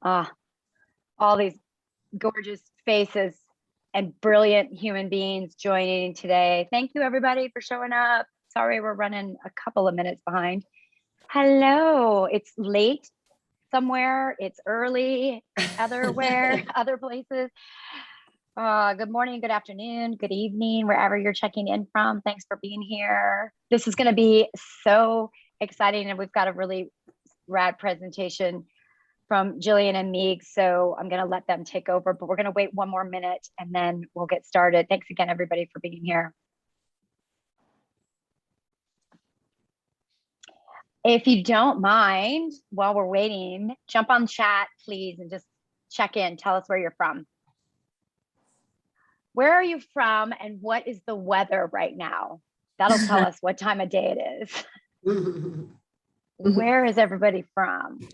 Ah, all these gorgeous faces and brilliant human beings joining today. Thank you everybody for showing up. Sorry, we're running a couple of minutes behind. Hello, it's late somewhere, it's early otherwhere, other places. Good morning, good afternoon, good evening, wherever you're checking in from. Thanks for being here. This is going to be so exciting, and we've got a really rad presentation from Jillian and Meeg, so I'm going to let them take over, but we're going to wait one more minute and then we'll get started. Thanks again, everybody, for being here. If you don't mind, while we're waiting, jump on chat, please, and just check in. Tell us where you're from. Where are you from and what is the weather right now? That'll tell us what time of day it is. Where is everybody from?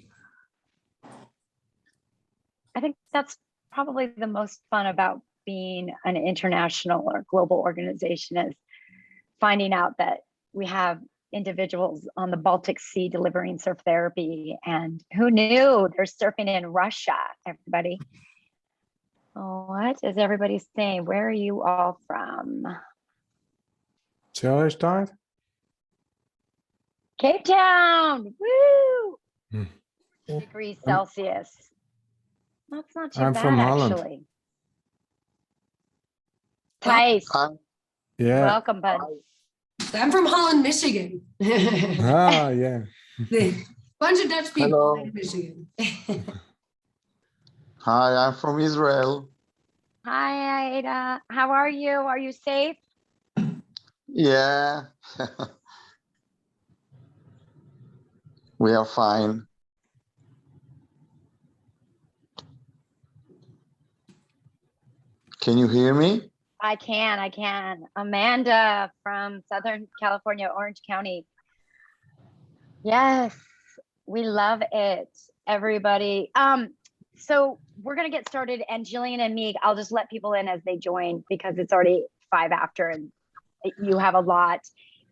I think that's probably the most fun about being an international or global organization, is finding out that we have individuals on the Baltic Sea delivering surf therapy. And who knew there's surfing in Russia, everybody? What is everybody saying? Where are you all from? Shall I start? Cape Town, woo! Degrees Celsius. That's not too I'm bad, from Holland. actually. Thijs, Yeah. welcome, bud. I'm from Holland, Michigan. Ah, yeah. Bunch of Dutch people Hello. in Michigan. Hi, I'm from Israel. Hi, Aida. How are you? Are you safe? Yeah. We are fine. Can you hear me? I can. Amanda from Southern California, Orange County. Yes, we love it, everybody. So we're gonna get started, and Jillian and Meeg, I'll just let people in as they join because it's already 5 after and you have a lot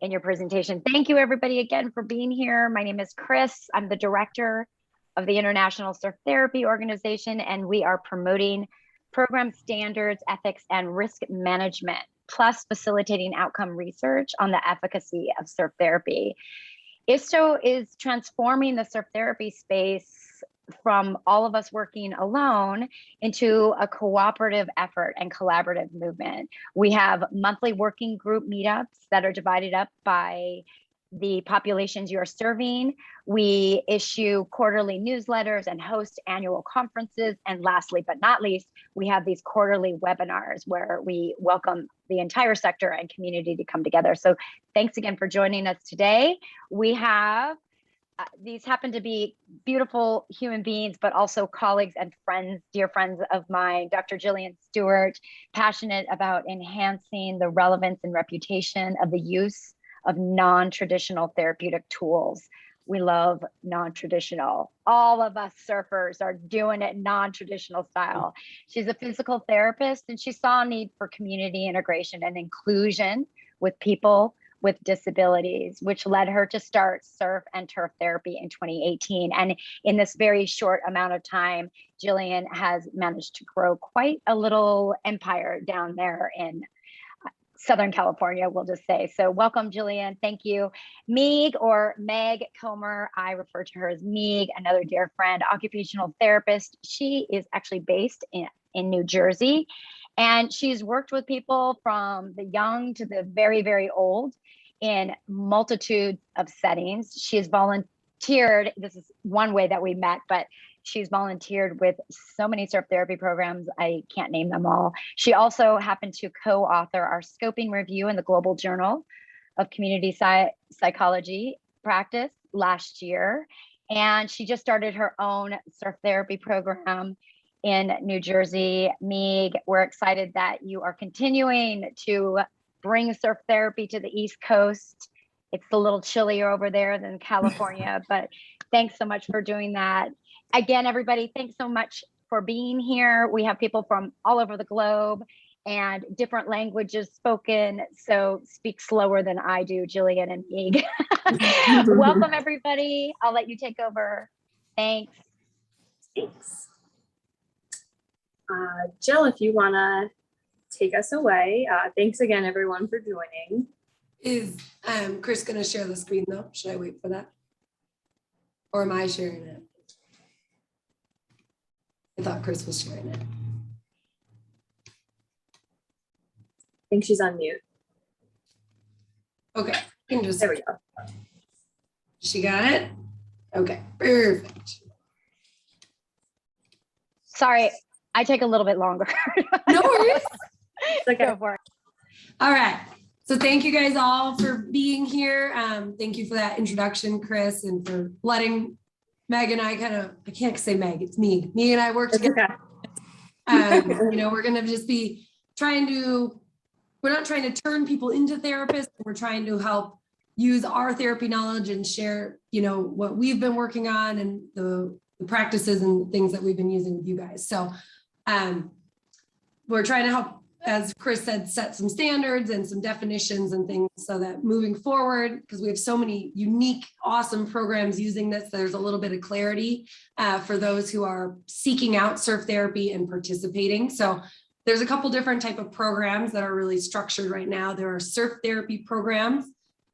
in your presentation. Thank you everybody again for being here. My name is Chris. I'm the director of the International Surf Therapy Organization, and we are promoting program standards, ethics, and risk management, plus facilitating outcome research on the efficacy of surf therapy. ISTO is transforming the surf therapy space from all of us working alone into a cooperative effort and collaborative movement. We have monthly working group meetups that are divided up by the populations you are serving. We issue quarterly newsletters and host annual conferences. And lastly, but not least, we have these quarterly webinars where we welcome the entire sector and community to come together. So thanks again for joining us today. We have, these happen to be beautiful human beings, but also colleagues and friends, dear friends of mine, Dr. Jillian Stewart, passionate about enhancing the relevance and reputation of the use of non-traditional therapeutic tools. We love non-traditional. All of us surfers are doing it non-traditional style. She's a physical therapist, and she saw a need for community integration and inclusion with people with disabilities, which led her to start surf and turf therapy in 2018. And in this very short amount of time, Jillian has managed to grow quite a little empire down there in Southern California, we'll just say. So welcome, Jillian. Thank you. Meeg, or Meg Comer, I refer to her as Meeg, another dear friend, occupational therapist. She is actually based in New Jersey, and she's worked with people from the young to the very, very old in multitudes of settings. She has volunteered. This is one way that we met, but she's volunteered with so many surf therapy programs, I can't name them all. She also happened to co-author our scoping review in the Global Journal of Community Psychology Practice last year. And she just started her own surf therapy program in New Jersey. Meeg, we're excited that you are continuing to bring surf therapy to the East Coast. It's a little chillier over there than California, but thanks so much for doing that. Again, everybody, thanks so much for being here. We have people from all over the globe and different languages spoken, so speak slower than I do, Jillian and Meeg. Mm-hmm. Welcome, everybody. I'll let you take over. Thanks. Thanks. Jill, if you want to take us away. Thanks again, everyone, for joining. Is Chris going to share the screen though? Should I wait for that? Or am I sharing it? I thought Chris was sharing it. I think she's on mute. Okay, you can just, There we go. she got it? Okay, perfect. Sorry, I take a little bit longer. No worries. It's okay. Go for it. All right. So thank you guys all for being here. Thank you for that introduction, Chris, and for letting Meg and I I can't say Meg, it's Meeg. Meeg and I work It's together. okay. We're going to just be we're not trying to turn people into therapists. We're trying to help use our therapy knowledge and share, what we've been working on and the practices and things that we've been using with you guys. So we're trying to help, as Chris said, set some standards and some definitions and things so that moving forward, because we have so many unique, awesome programs using this, there's a little bit of clarity for those who are seeking out surf therapy and participating. So there's a couple different type of programs that are really structured right now. There are surf therapy programs,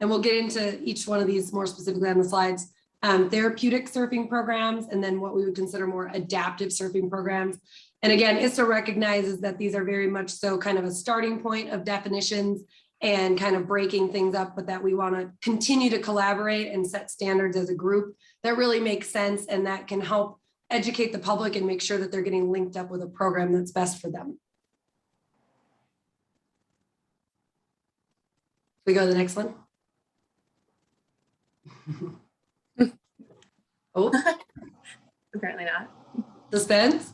and we'll get into each one of these more specifically on the slides. Therapeutic surfing programs, and then what we would consider more adaptive surfing programs. And again, ISTO recognizes that these are very much so kind of a starting point of definitions and kind of breaking things up, but that we want to continue to collaborate and set standards as a group that really makes sense and that can help educate the public and make sure that they're getting linked up with a program that's best for them. We go to the next one. Oh, Apparently not. suspense.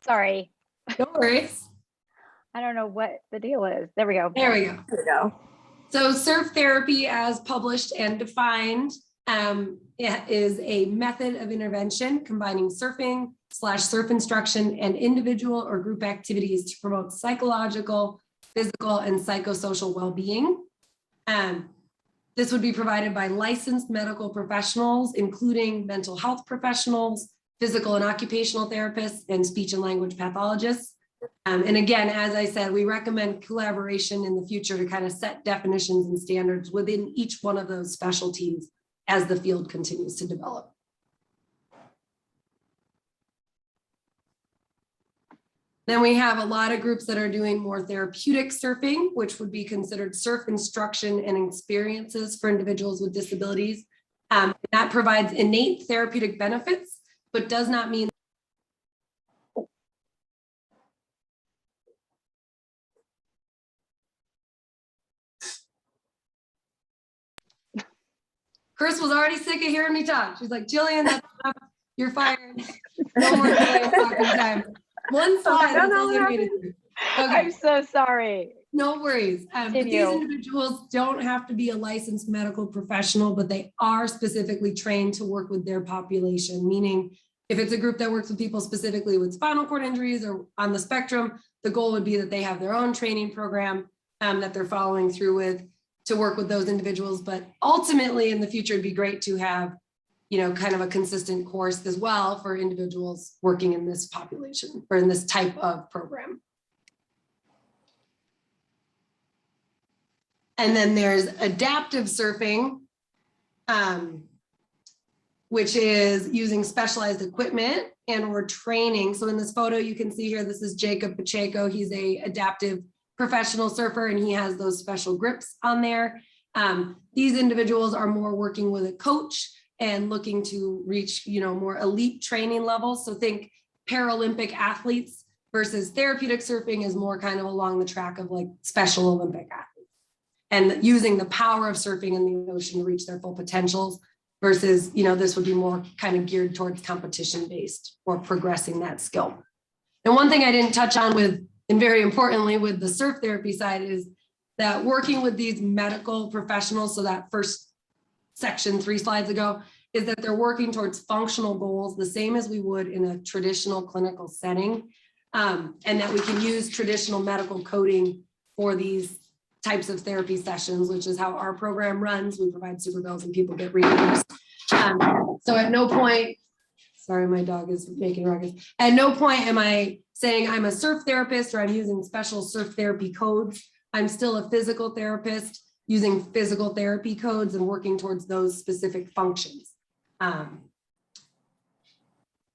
Sorry. No worries. I don't know what the deal is. There we go. There we go. There we go. So surf therapy, as published and defined, is a method of intervention combining surfing/surf instruction and individual or group activities to promote psychological, physical, and psychosocial well-being. This would be provided by licensed medical professionals, including mental health professionals, physical and occupational therapists, and speech and language pathologists. And again, as I said, we recommend collaboration in the future to kind of set definitions and standards within each one of those specialties as the field continues to develop. Then we have a lot of groups that are doing more therapeutic surfing, which would be considered surf instruction and experiences for individuals with disabilities. That provides innate therapeutic benefits, but does not mean Chris was already sick of hearing me talk. She's like, Jillian, that's enough. You're fired. No more talking time. One slide. That's all I needed. Okay. I'm so sorry. No worries. But these individuals don't have to be a licensed medical professional, but they are specifically trained to work with their population, meaning if it's a group that works with people specifically with spinal cord injuries or on the spectrum, the goal would be that they have their own training program that they're following through with to work with those individuals. But ultimately in the future, it'd be great to have, kind of a consistent course as well for individuals working in this population or in this type of program. And then there's adaptive surfing, which is using specialized equipment and or training. So in this photo, you can see here, this is Jacob Pacheco. He's a adaptive professional surfer and he has those special grips on there. These individuals are more working with a coach and looking to reach, more elite training levels. So think Paralympic athletes versus therapeutic surfing is more kind of along the track of like Special Olympic athletes and using the power of surfing in the ocean to reach their full potentials versus, this would be more kind of geared towards competition based or progressing that skill. And one thing I didn't touch on and very importantly with the surf therapy side is that working with these medical professionals, so that first section 3 slides ago, is that they're working towards functional goals, the same as we would in a traditional clinical setting, and that we can use traditional medical coding for these types of therapy sessions, which is how our program runs. We provide super bills and people get reimbursed. So at no point, sorry, my dog is making ruckus. At no point am I saying I'm a surf therapist or I'm using special surf therapy codes. I'm still a physical therapist using physical therapy codes and working towards those specific functions.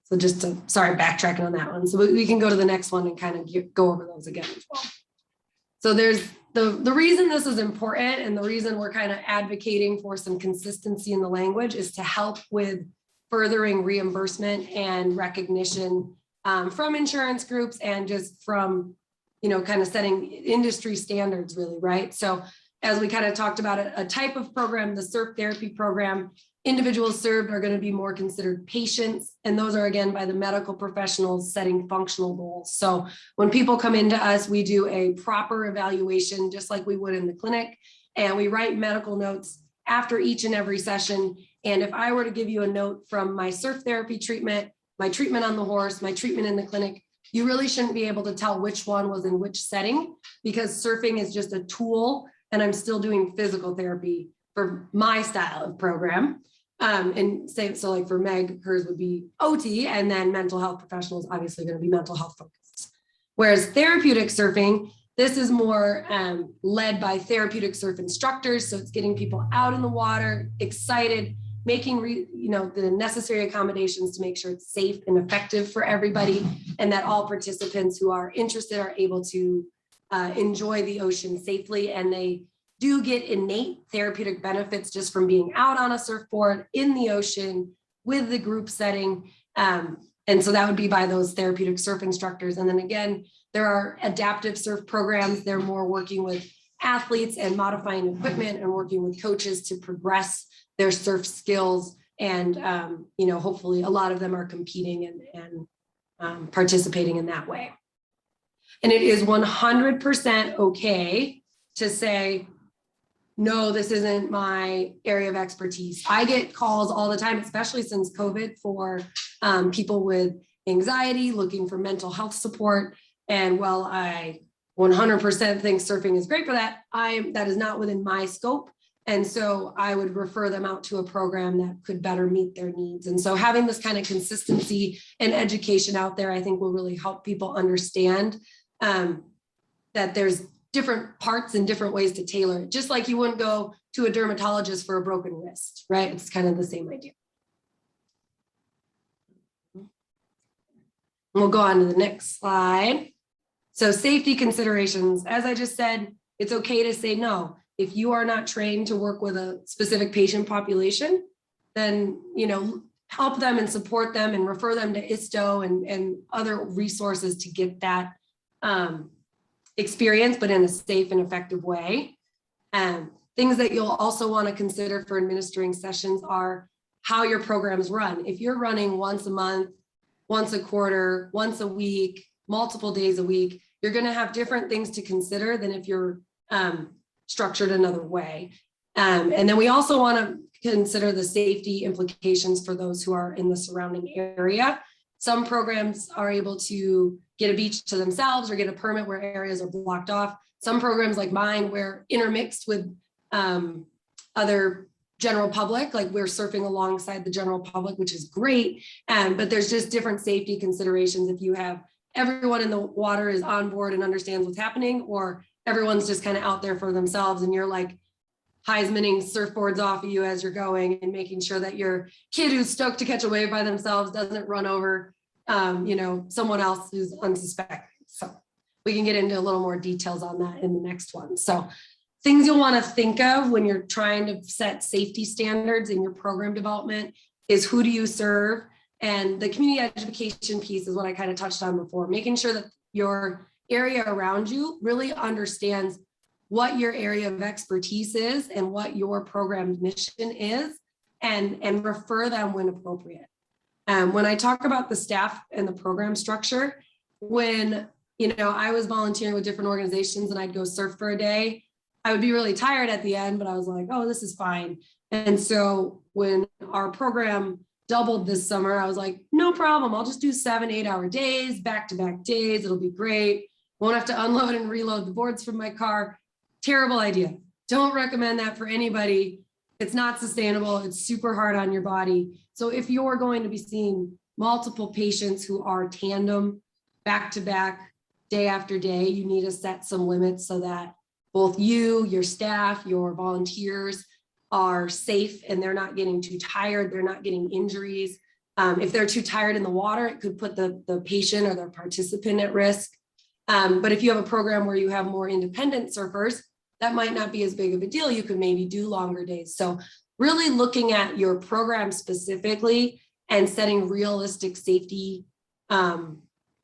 So just to, sorry, backtracking on that one. So we can go to the next one and kind of go over those again as well. So there's the reason this is important and the reason we're kind of advocating for some consistency in the language is to help with furthering reimbursement and recognition from insurance groups and just from, you know, kind of setting industry standards really, right? So as we kind of talked about a type of program, the surf therapy program, individuals served are going to be more considered patients. And those are, again, by the medical professionals setting functional goals. So when people come into us, we do a proper evaluation, just like we would in the clinic. And we write medical notes after each and every session. And if I were to give you a note from my surf therapy treatment, my treatment on the horse, my treatment in the clinic, you really shouldn't be able to tell which one was in which setting because surfing is just a tool and I'm still doing physical therapy for my style of program. And say, so like for Meg, hers would be OT, and then mental health professionals obviously going to be mental health focused. Whereas therapeutic surfing, this is more led by therapeutic surf instructors. So it's getting people out in the water, excited, making the necessary accommodations to make sure it's safe and effective for everybody, and that all participants who are interested are able to enjoy the ocean safely, and they do get innate therapeutic benefits just from being out on a surfboard in the ocean with the group setting. And so that would be by those therapeutic surf instructors. And then again, there are adaptive surf programs. They're more working with athletes and modifying equipment and working with coaches to progress their surf skills. And, hopefully a lot of them are competing and participating in that way. And it is 100% okay to say, no, this isn't my area of expertise. I get calls all the time, especially since COVID, for people with anxiety, looking for mental health support. And while I 100% think surfing is great for that, that is not within my scope. And so I would refer them out to a program that could better meet their needs. And so having this kind of consistency and education out there, I think will really help people understand that there's different parts and different ways to tailor it, just like you wouldn't go to a dermatologist for a broken wrist, right? It's kind of the same idea. We'll go on to the next slide. So safety considerations, as I just said, it's okay to say no. If you are not trained to work with a specific patient population, then, help them and support them and refer them to ISTO and other resources to get that experience, but in a safe and effective way. Things that you'll also want to consider for administering sessions are how your programs run. If you're running once a month, once a quarter, once a week, multiple days a week, you're going to have different things to consider than if you're structured another way. And then we also want to consider the safety implications for those who are in the surrounding area. Some programs are able to get a beach to themselves or get a permit where areas are blocked off. Some programs like mine, we're intermixed with other general public, like we're surfing alongside the general public, which is great. But there's just different safety considerations if you have everyone in the water is on board and understands what's happening, or everyone's just kind of out there for themselves and you're like Heismaning surfboards off of you as you're going and making sure that your kid who's stoked to catch a wave by themselves doesn't run over someone else who's unsuspecting. So we can get into a little more details on that in the next one. So things you'll want to think of when you're trying to set safety standards in your program development is who do you serve? And the community education piece is what I kind of touched on before, making sure that your area around you really understands what your area of expertise is and what your program's mission is, and refer them when appropriate. When I talk about the staff and the program structure, when I was volunteering with different organizations and I'd go surf for a day, I would be really tired at the end, but I was like, oh, this is fine. And so when our program doubled this summer, I was like, no problem. I'll just do 7-8 hour days, back-to-back days. It'll be great. Won't have to unload and reload the boards from my car. terrible idea. Don't recommend that for anybody. It's not sustainable. It's super hard on your body. So if you're going to be seeing multiple patients who are tandem, back to back, day after day, you need to set some limits so that both you, your staff, your volunteers are safe and they're not getting too tired. They're not getting injuries. If they're too tired in the water, it could put the patient or the participant at risk. But if you have a program where you have more independent surfers, that might not be as big of a deal. You could maybe do longer days. So really looking at your program specifically and setting realistic safety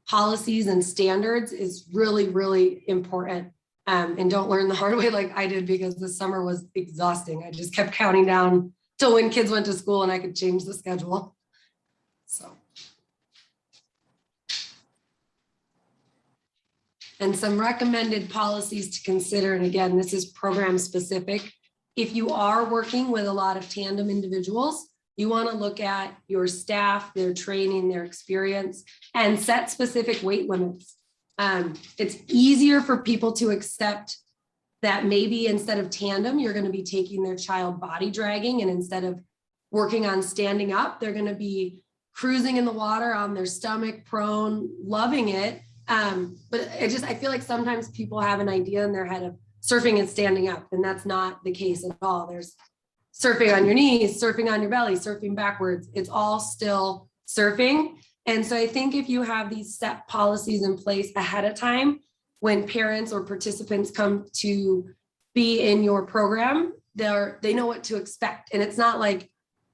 policies and standards is really, really important. And don't learn the hard way like I did, because this summer was exhausting. I just kept counting down till when kids went to school and I could change the schedule. So. And some recommended policies to consider. And again, this is program specific. If you are working with a lot of tandem individuals, you want to look at your staff, their training, their experience, and set specific weight limits. It's easier for people to accept that maybe instead of tandem, you're going to be taking their child body dragging, and instead of working on standing up, they're going to be cruising in the water on their stomach, prone, loving it. But I feel like sometimes people have an idea in their head of surfing and standing up, and that's not the case at all. There's surfing on your knees, surfing on your belly, surfing backwards. It's all still surfing. And so I think if you have these set policies in place ahead of time, when parents or participants come to be in your program, they know what to expect. And it's not like,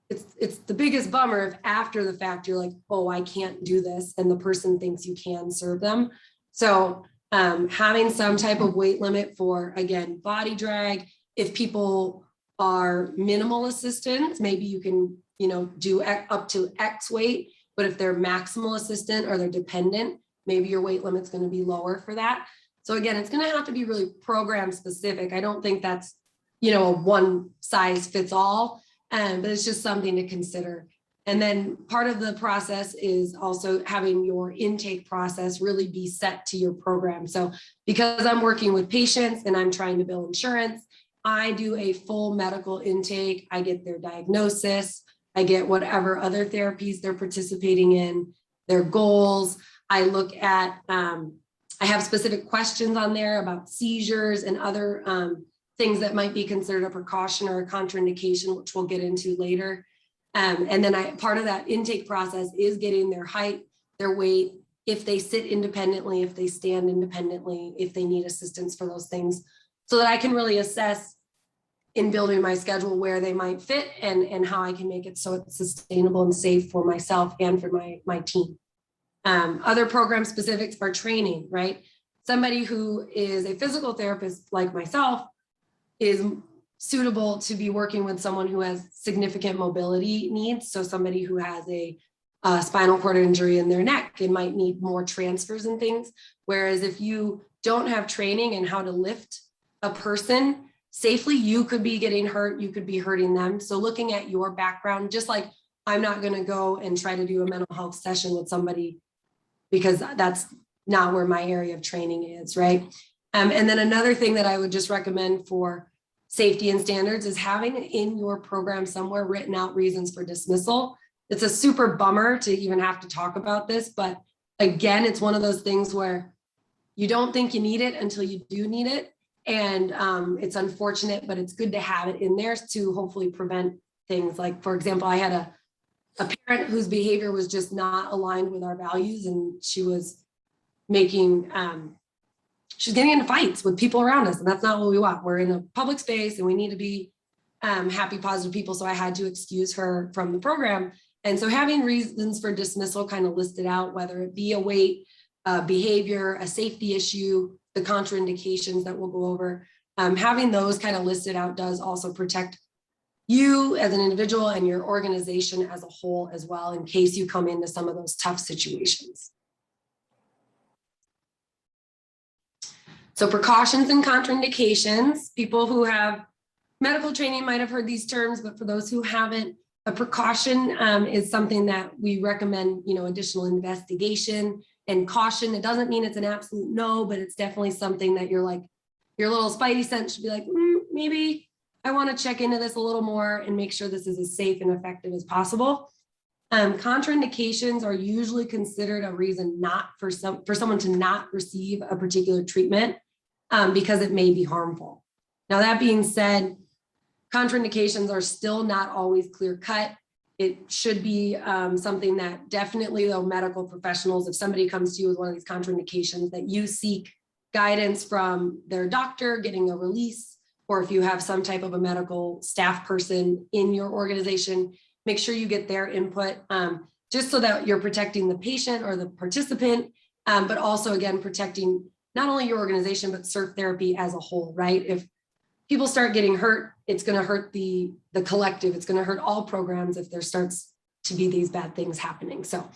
it's the biggest bummer if after the fact you're like, oh, I can't do this, and the person thinks you can serve them. So having some type of weight limit for, again, body drag. If people are minimal assistants, maybe you can, do up to X weight. But if they're maximal assistant or they're dependent, maybe your weight limit's going to be lower for that. So again, it's going to have to be really program specific. I don't think that's, a one size fits all. But it's just something to consider. And then part of the process is also having your intake process really be set to your program. So because I'm working with patients and I'm trying to bill insurance, I do a full medical intake. I get their diagnosis. I get whatever other therapies they're participating in, their goals. I look at, I have specific questions on there about seizures and other things that might be considered a precaution or a contraindication, which we'll get into later. And then part of that intake process is getting their height, their weight, if they sit independently, if they stand independently, if they need assistance for those things, so that I can really assess in building my schedule where they might fit and how I can make it so it's sustainable and safe for myself and for my team. Other program specifics are training, right? Somebody who is a physical therapist like myself is suitable to be working with someone who has significant mobility needs. So somebody who has a spinal cord injury in their neck, it might need more transfers and things. Whereas if you don't have training in how to lift a person safely, you could be getting hurt, you could be hurting them. So looking at your background, just like I'm not going to go and try to do a mental health session with somebody because that's not where my area of training is, right? And then another thing that I would just recommend for safety and standards is having in your program somewhere written out reasons for dismissal. It's a super bummer to even have to talk about this, but again, it's one of those things where you don't think you need it until you do need it. And it's unfortunate, but it's good to have it in there to hopefully prevent things. Like, for example, I had a parent whose behavior was just not aligned with our values, and she was making, she's getting into fights with people around us, and that's not what we want. We're in a public space and we need to be happy, positive people. So I had to excuse her from the program. And so having reasons for dismissal kind of listed out, whether it be a weight, behavior, a safety issue, the contraindications that we'll go over, having those kind of listed out does also protect you as an individual and your organization as a whole as well, in case you come into some of those tough situations. So precautions and contraindications, people who have medical training might have heard these terms, but for those who haven't, a precaution is something that we recommend, additional investigation and caution. It doesn't mean it's an absolute no, but it's definitely something that you're like, your little spidey sense should be like, maybe I want to check into this a little more and make sure this is as safe and effective as possible. Contraindications are usually considered a reason not for someone to not receive a particular treatment because it may be harmful. Now, that being said, contraindications are still not always clear cut. It should be something that definitely, though, medical professionals, if somebody comes to you with one of these contraindications, that you seek guidance from their doctor, getting a release, or if you have some type of a medical staff person in your organization, make sure you get their input, just so that you're protecting the patient or the participant, but also, again, protecting not only your organization, but surf therapy as a whole, right? If people start getting hurt, it's going to hurt the collective. It's going to hurt all programs if there starts to be these bad things happening. So,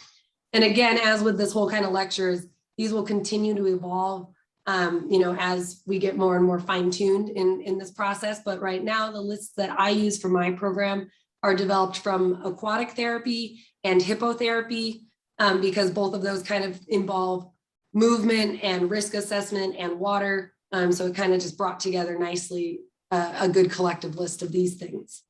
and again, as with this whole kind of lectures, these will continue to evolve, as we get more and more fine-tuned in this process. But right now, the lists that I use for my program are developed from aquatic therapy and hippotherapy, because both of those kind of involve movement and risk assessment and water. So it kind of just brought together nicely a good collective list of these things.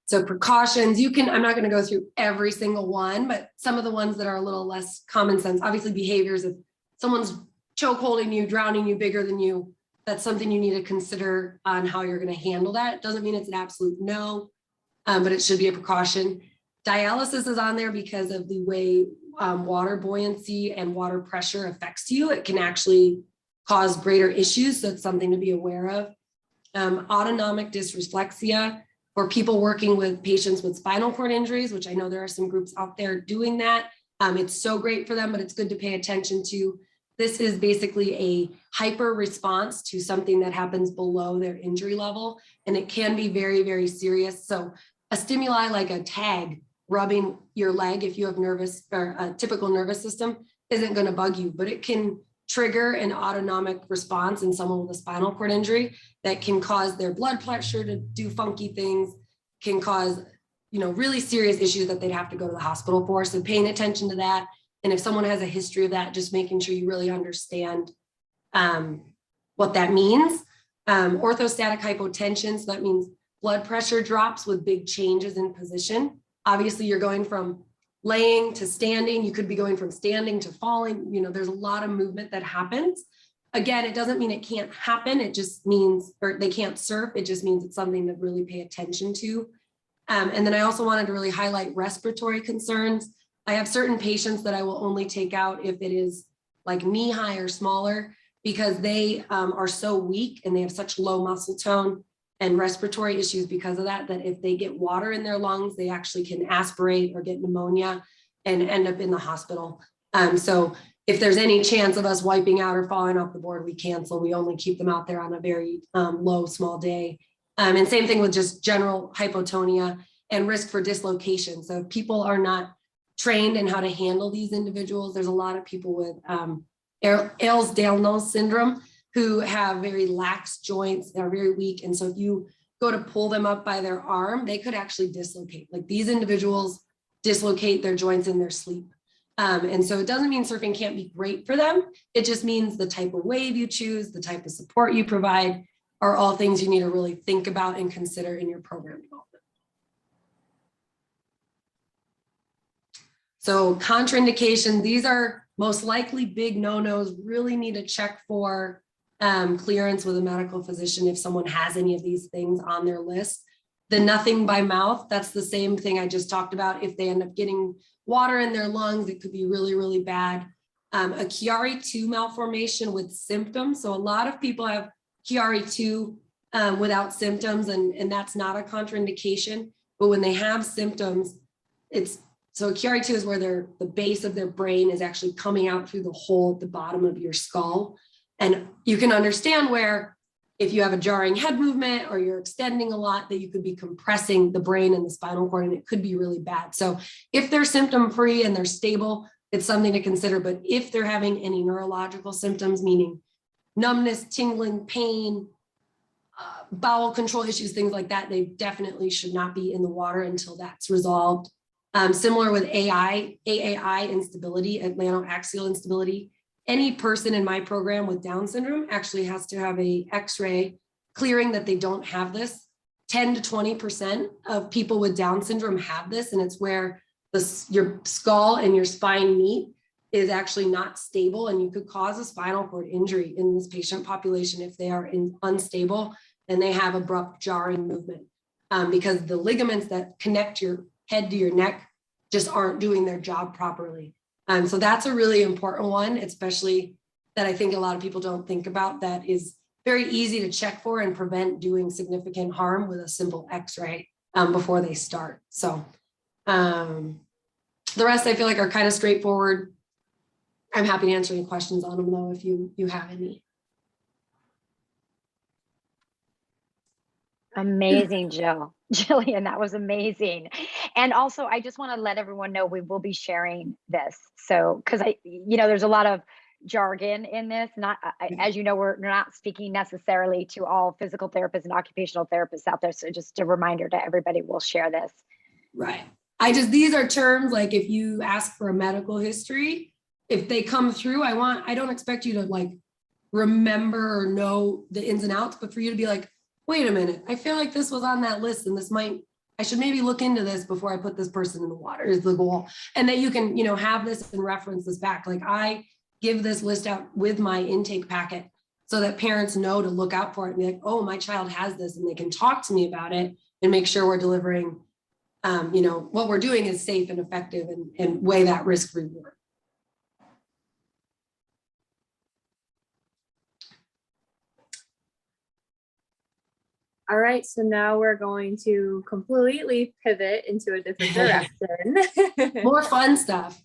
So precautions, I'm not going to go through every single one, but some of the ones that are a little less common sense, obviously behaviors. If someone's choke holding you, drowning you, bigger than you, that's something you need to consider on how you're going to handle that. It doesn't mean it's an absolute no, but it should be a precaution. Dialysis is on there because of the way water buoyancy and water pressure affects you. It can actually cause greater issues, so it's something to be aware of. Autonomic dysreflexia, for people working with patients with spinal cord injuries, which I know there are some groups out there doing that. It's so great for them, but it's good to pay attention to. This is basically a hyper response to something that happens below their injury level, and it can be very, very serious. So a stimuli like a tag rubbing your leg, if you have nervous or a typical nervous system, isn't going to bug you, but it can trigger an autonomic response in someone with a spinal cord injury that can cause their blood pressure to do funky things, can cause, really serious issues that they'd have to go to the hospital for. So paying attention to that. And if someone has a history of that, just making sure you really understand what that means. Orthostatic hypotension, so that means blood pressure drops with big changes in position. Obviously, you're going from laying to standing. You could be going from standing to falling. There's a lot of movement that happens. Again, it doesn't mean it can't happen. It just means, or they can't surf. It just means it's something to really pay attention to. And then I also wanted to really highlight respiratory concerns. I have certain patients that I will only take out if it is like knee high or smaller, because they are so weak and they have such low muscle tone and respiratory issues because of that, that if they get water in their lungs, they actually can aspirate or get pneumonia and end up in the hospital. So if there's any chance of us wiping out or falling off the board, we cancel. We only keep them out there on a very low, small day. And same thing with just general hypotonia and risk for dislocation. So if people are not trained in how to handle these individuals, there's a lot of people with Ehlers-Danlos syndrome who have very lax joints. They're very weak. And so if you go to pull them up by their arm, they could actually dislocate. Like these individuals dislocate their joints in their sleep. And so it doesn't mean surfing can't be great for them. It just means the type of wave you choose, the type of support you provide are all things you need to really think about and consider in your program development. So contraindications, these are most likely big no-nos, really need to check for clearance with a medical physician if someone has any of these things on their list. The nothing by mouth, that's the same thing I just talked about. If they end up getting water in their lungs, it could be really, really bad. A Chiari-2 malformation with symptoms. So a lot of people have Chiari-2 without symptoms, and that's not a contraindication. But when they have symptoms, so Chiari-2 is where the base of their brain is actually coming out through the hole at the bottom of your skull. And you can understand where if you have a jarring head movement or you're extending a lot, that you could be compressing the brain and the spinal cord, and it could be really bad. So if they're symptom-free and they're stable, it's something to consider. But if they're having any neurological symptoms, meaning numbness, tingling, pain, bowel control issues, things like that, they definitely should not be in the water until that's resolved. Similar with AAI instability, atlantoaxial instability. any person in my program with Down syndrome actually has to have a X-ray clearing that they don't have this. 10 to 20% of people with Down syndrome have this, and it's where your skull and your spine meet is actually not stable, and you could cause a spinal cord injury in this patient population if they are unstable and they have abrupt jarring movement, because the ligaments that connect your head to your neck just aren't doing their job properly. So that's a really important one, especially that I think a lot of people don't think about, that is very easy to check for and prevent doing significant harm with a simple X-ray before they start. So the rest I feel like are kind of straightforward. I'm happy to answer any questions on them though, if you have any. Amazing, Jill. Jillian, that was amazing. And also, I just want to let everyone know we will be sharing this. So, because there's a lot of jargon in this. As you know, we're not speaking necessarily to all physical therapists and occupational therapists out there. So just a reminder to everybody, we'll share this. Right. These are terms like if you ask for a medical history, if they come through, I don't expect you to like remember or know the ins and outs, but for you to be like, wait a minute, I feel like this was on that list and I should maybe look into this before I put this person in the water is the goal. And that you can, have this and reference this back. Like I give this list out with my intake packet so that parents know to look out for it and be like, oh, my child has this, and they can talk to me about it and make sure we're delivering, what we're doing is safe and effective and weigh that risk reward. All right, so now we're going to completely pivot into a different direction. More fun stuff.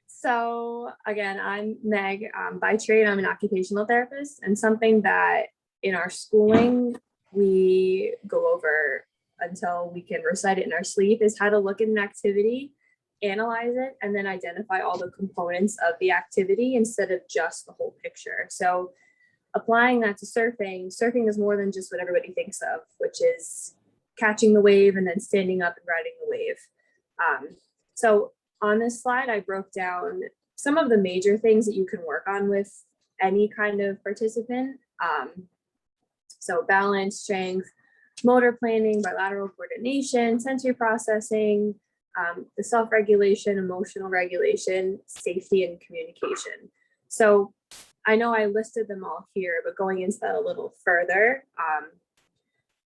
So again, I'm Meg. By trade, I'm an occupational therapist, and something that in our schooling we go over until we can recite it in our sleep is how to look at an activity, analyze it, and then identify all the components of the activity instead of just the whole picture. So applying that to surfing is more than just what everybody thinks of, which is catching the wave and then standing up and riding the wave. So on this slide, I broke down some of the major things that you can work on with any kind of participant. So balance, strength, motor planning, bilateral coordination, sensory processing, the self-regulation, emotional regulation, safety, and communication. So I know I listed them all here, but going into that a little further,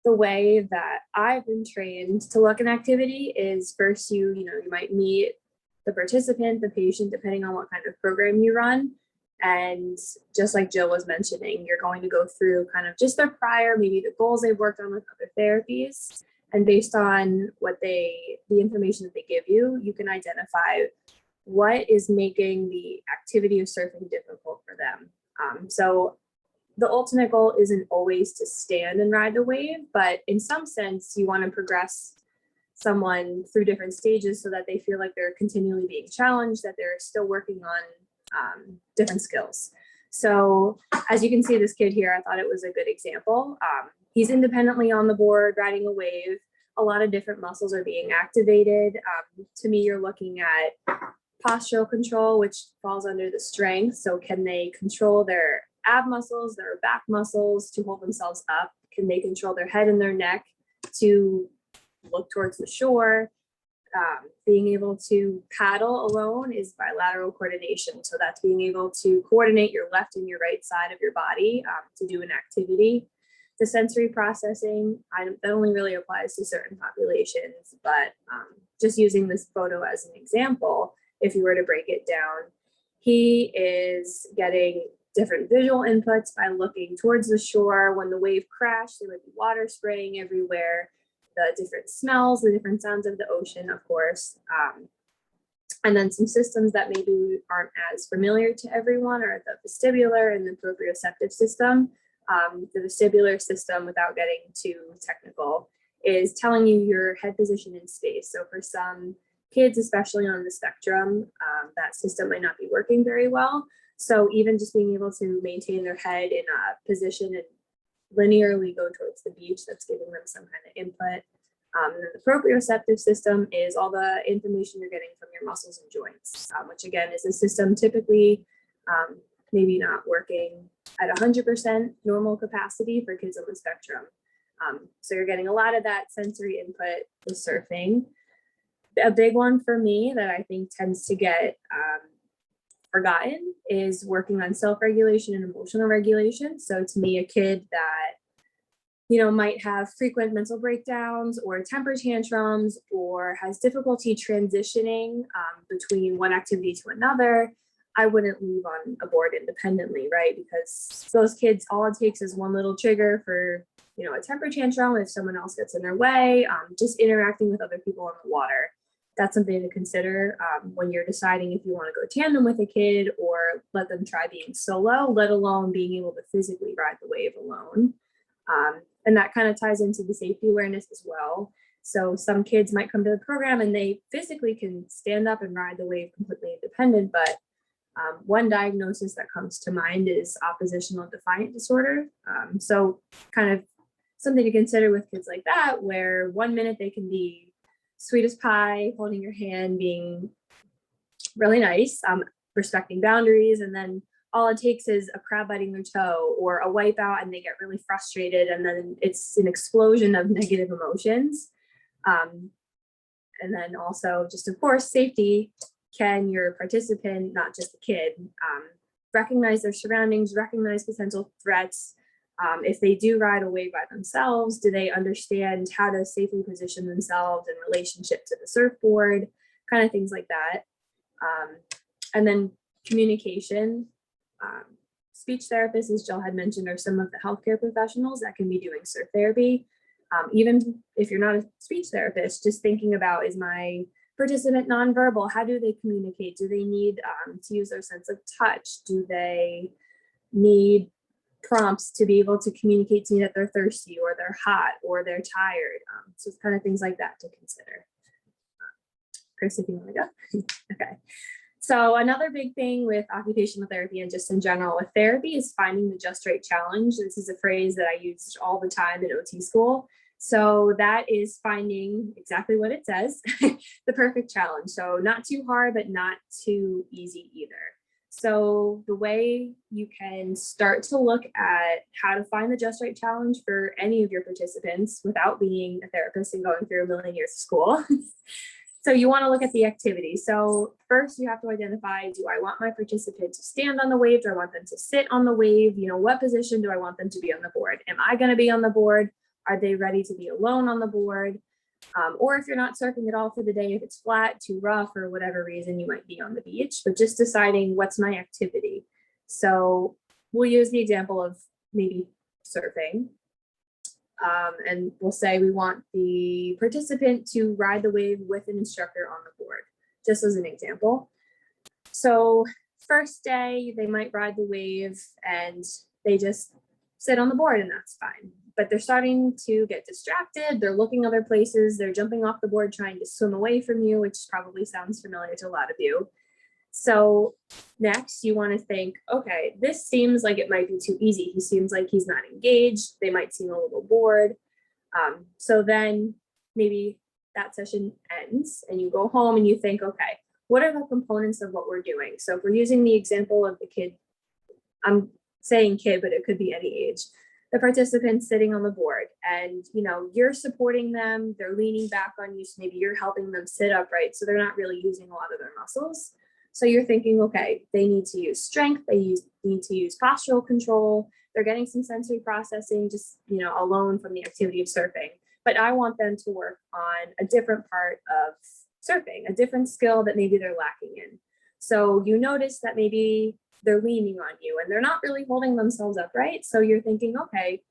the way that I've been trained to look at an activity is first you might meet the participant, the patient, depending on what kind of program you run. And just like Jill was mentioning, you're going to go through kind of just their prior, maybe the goals they've worked on with other therapies. And based on the information that they give you, you can identify what is making the activity of surfing difficult for them. So the ultimate goal isn't always to stand and ride the wave, but in some sense, you want to progress someone through different stages so that they feel like they're continually being challenged, that they're still working on different skills. So as you can see, this kid here, I thought it was a good example. He's independently on the board, riding a wave. A lot of different muscles are being activated. To me, you're looking at postural control, which falls under the strength. So can they control their ab muscles, their back muscles to hold themselves up? Can they control their head and their neck to look towards the shore? Being able to paddle alone is bilateral coordination. So that's being able to coordinate your left and your right side of your body to do an activity. The sensory processing, that only really applies to certain populations, but just using this photo as an example, if you were to break it down, he is getting different visual inputs by looking towards the shore. When the wave crashed, there would be water spraying everywhere, the different smells, the different sounds of the ocean, of course. And then some systems that maybe aren't as familiar to everyone are the vestibular and the proprioceptive system. The vestibular system, without getting too technical, is telling you your head position in space. So for some kids, especially on the spectrum, that system might not be working very well. So even just being able to maintain their head in a position and linearly go towards the beach, that's giving them some kind of input. And then the proprioceptive system is all the information you're getting from your muscles and joints, which again is a system typically maybe not working at 100% normal capacity for kids on the spectrum. So you're getting a lot of that sensory input with surfing. A big one for me that I think tends to get forgotten is working on self-regulation and emotional regulation. So to me, a kid that, you know, might have frequent mental breakdowns or temper tantrums or has difficulty transitioning between one activity to another, I wouldn't leave on a board independently, right? Because those kids, all it takes is one little trigger for, you know, a temper tantrum. If someone else gets in their way, just interacting with other people on the water. That's something to consider when you're deciding if you want to go tandem with a kid or let them try being solo, let alone being able to physically ride the wave alone. And that kind of ties into the safety awareness as well. So some kids might come to the program and they physically can stand up and ride the wave completely independent, but one diagnosis that comes to mind is oppositional defiant disorder. So kind of something to consider with kids like that, where 1 minute they can be sweet as pie, holding your hand, being really nice, respecting boundaries, and then all it takes is a crab biting their toe or a wipeout and they get really frustrated, and then it's an explosion of negative emotions. And then also just, of course, safety. Can your participant, not just the kid, recognize their surroundings, recognize potential threats? If they do ride a wave by themselves, do they understand how to safely position themselves in relationship to the surfboard, kind of things like that. And then communication. Speech therapists, as Jill had mentioned, are some of the healthcare professionals that can be doing surf therapy. Even if you're not a speech therapist, just thinking about, is my participant nonverbal? How do they communicate? Do they need to use their sense of touch? Do they need prompts to be able to communicate to me that they're thirsty or they're hot or they're tired? So it's kind of things like that to consider. Chris, if you want to go. Okay. So another big thing with occupational therapy and just in general with therapy is finding the just right challenge. This is a phrase that I used all the time in OT school. So that is finding exactly what it says, the perfect challenge. So not too hard, but not too easy either. So the way you can start to look at how to find the just right challenge for any of your participants without being a therapist and going through a million years of school. So you want to look at the activity. So first you have to identify, do I want my participant to stand on the wave? Do I want them to sit on the wave? You know, what position do I want them to be on the board? Am I going to be on the board? Are they ready to be alone on the board? Or if you're not surfing at all for the day, if it's flat, too rough, or whatever reason, you might be on the beach, but just deciding what's my activity. So we'll use the example of maybe surfing. And we'll say we want the participant to ride the wave with an instructor on the board, just as an example. So first day, they might ride the wave and they just sit on the board and that's fine. But they're starting to get distracted. They're looking other places. They're jumping off the board, trying to swim away from you, which probably sounds familiar to a lot of you. So next you want to think, okay, this seems like it might be too easy. He seems like he's not engaged. They might seem a little bored. So then maybe that session ends and you go home and you think, okay, what are the components of what we're doing? So if we're using the example of the kid, I'm saying kid, but it could be any age, the participants sitting on the board and, you know, you're supporting them, they're leaning back on you. So maybe you're helping them sit upright. So they're not really using a lot of their muscles. So you're thinking, okay, they need to use strength. They need to use postural control. They're getting some sensory processing, just, you know, alone from the activity of surfing. But I want them to work on a different part of surfing, a different skill that maybe they're lacking in. So you notice that maybe they're leaning on you and they're not really holding themselves upright. So you're thinking, okay,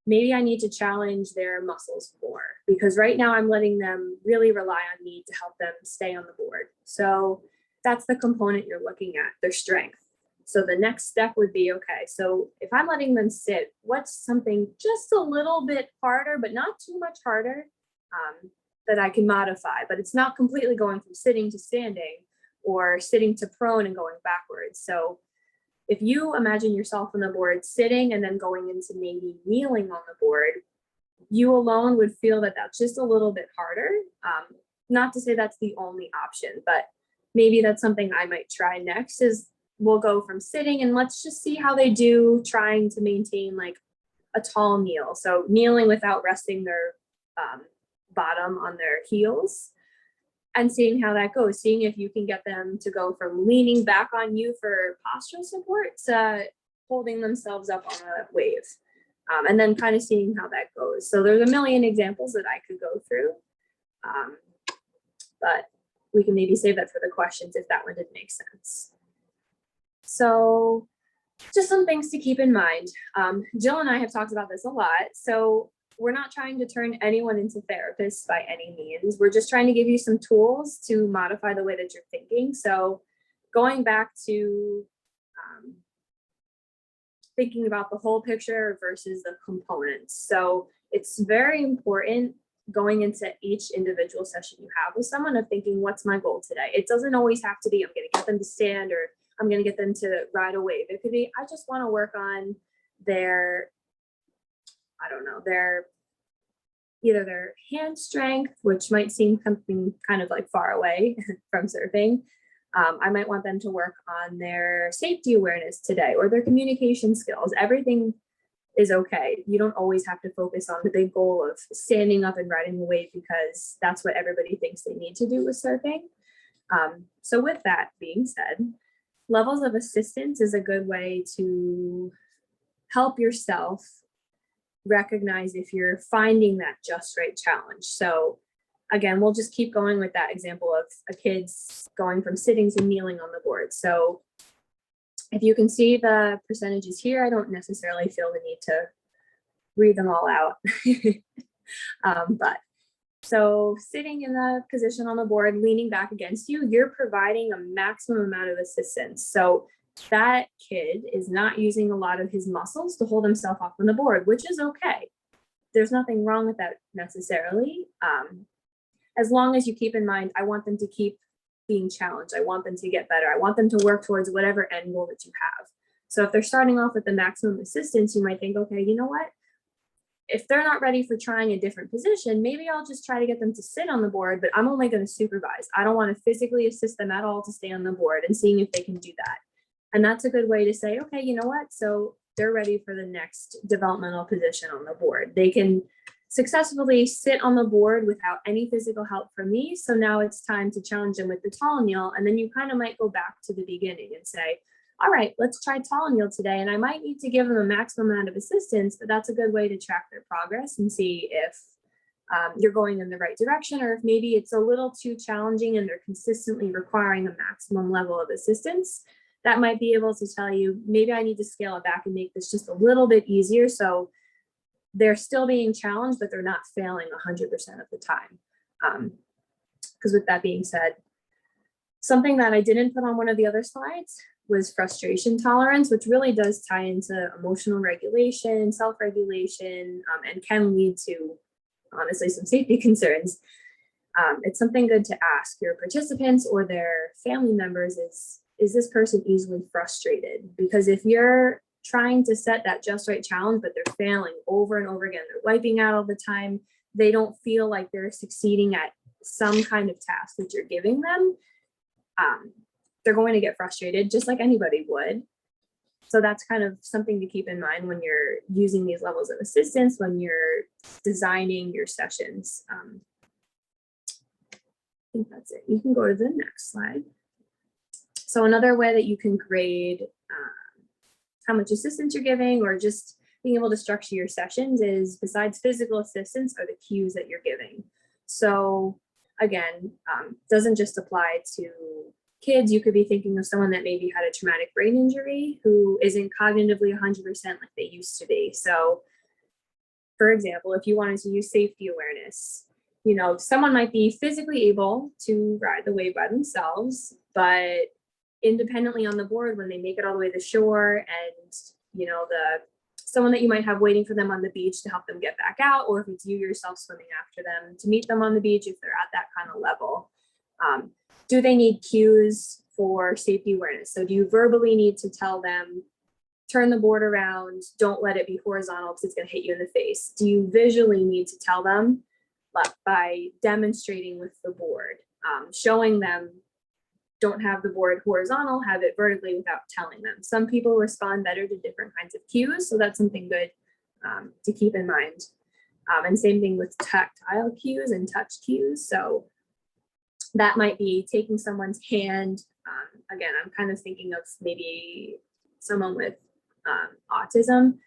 maybe I need to challenge their muscles more because right now I'm letting them really rely on me to help them stay on the board. So that's the component you're looking at, their strength. So the next step would be, okay, so if I'm letting them sit, what's something just a little bit harder, but not too much harder that I can modify, but it's not completely going from sitting to standing or sitting to prone and going backwards. So if you imagine yourself on the board sitting and then going into maybe kneeling on the board, you alone would feel that that's just a little bit harder. Not to say that's the only option, but maybe that's something I might try next is we'll go from sitting and let's just see how they do trying to maintain like a tall kneel. So kneeling without resting their bottom on their heels and seeing how that goes, seeing if you can get them to go from leaning back on you for postural support to holding themselves up on a wave. And then kind of seeing how that goes. So there's a million examples that I could go through. But we can maybe save that for the questions if that one didn't make sense. So just some things to keep in mind. Jill and I have talked about this a lot. So we're not trying to turn anyone into therapists by any means. We're just trying to give you some tools to modify the way that you're thinking. So going back to thinking about the whole picture versus the components. So it's very important going into each individual session you have with someone of thinking, what's my goal today? It doesn't always have to be, I'm going to get them to stand or I'm going to get them to ride a wave. It could be, I just want to work on their, I don't know, either their hand strength, which might seem something kind of like far away from surfing. I might want them to work on their safety awareness today or their communication skills. Everything is okay. You don't always have to focus on the big goal of standing up and riding the wave because that's what everybody thinks they need to do with surfing. So with that being said, levels of assistance is a good way to help yourself recognize if you're finding that just right challenge. So again, we'll just keep going with that example of a kid's going from sitting to kneeling on the board. So if you can see the percentages here, I don't necessarily feel the need to read them all out. But so sitting in the position on the board, leaning back against you, you're providing a maximum amount of assistance. So that kid is not using a lot of his muscles to hold himself up on the board, which is okay. There's nothing wrong with that necessarily. As long as you keep in mind, I want them to keep being challenged. I want them to get better. I want them to work towards whatever end goal that you have. So if they're starting off with the maximum assistance, you might think, okay, you know what? If they're not ready for trying a different position, maybe I'll just try to get them to sit on the board, but I'm only going to supervise. I don't want to physically assist them at all to stay on the board and seeing if they can do that. And that's a good way to say, okay, you know what? So they're ready for the next developmental position on the board. They can successfully sit on the board without any physical help from me. So now it's time to challenge them with the tall kneel. And then you kind of might go back to the beginning and say, all right, let's try tall kneel today. And I might need to give them a maximum amount of assistance, but that's a good way to track their progress and see if you're going in the right direction, or if maybe it's a little too challenging and they're consistently requiring a maximum level of assistance. That might be able to tell you, maybe I need to scale it back and make this just a little bit easier. So they're still being challenged, but they're not failing 100% of the time. Because with that being said, something that I didn't put on one of the other slides was frustration tolerance, which really does tie into emotional regulation, self-regulation, and can lead to, honestly, some safety concerns. It's something good to ask your participants or their family members is this person easily frustrated? Because if you're trying to set that just right challenge, but they're failing over and over again, they're wiping out all the time, they don't feel like they're succeeding at some kind of task that you're giving them, they're going to get frustrated just like anybody would. So that's kind of something to keep in mind when you're using these levels of assistance, when you're designing your sessions. I think that's it. You can go to the next slide. So another way that you can grade how much assistance you're giving, or just being able to structure your sessions, is besides physical assistance are the cues that you're giving. So again, doesn't just apply to kids. You could be thinking of someone that maybe had a traumatic brain injury who isn't cognitively 100% like they used to be. So for example, if you wanted to use safety awareness, you know, someone might be physically able to ride the wave by themselves, but independently on the board, when they make it all the way to shore, and you know, someone that you might have waiting for them on the beach to help them get back out, or if it's you yourself swimming after them to meet them on the beach, if they're at that kind of level, do they need cues for safety awareness? So do you verbally need to tell them, turn the board around, don't let it be horizontal because it's going to hit you in the face? Do you visually need to tell them? But by demonstrating with the board, showing them, don't have the board horizontal, have it vertically without telling them. Some people respond better to different kinds of cues, so that's something good to keep in mind. And same thing with tactile cues and touch cues. So that might be taking someone's hand. Again, I'm kind of thinking of maybe someone with autism,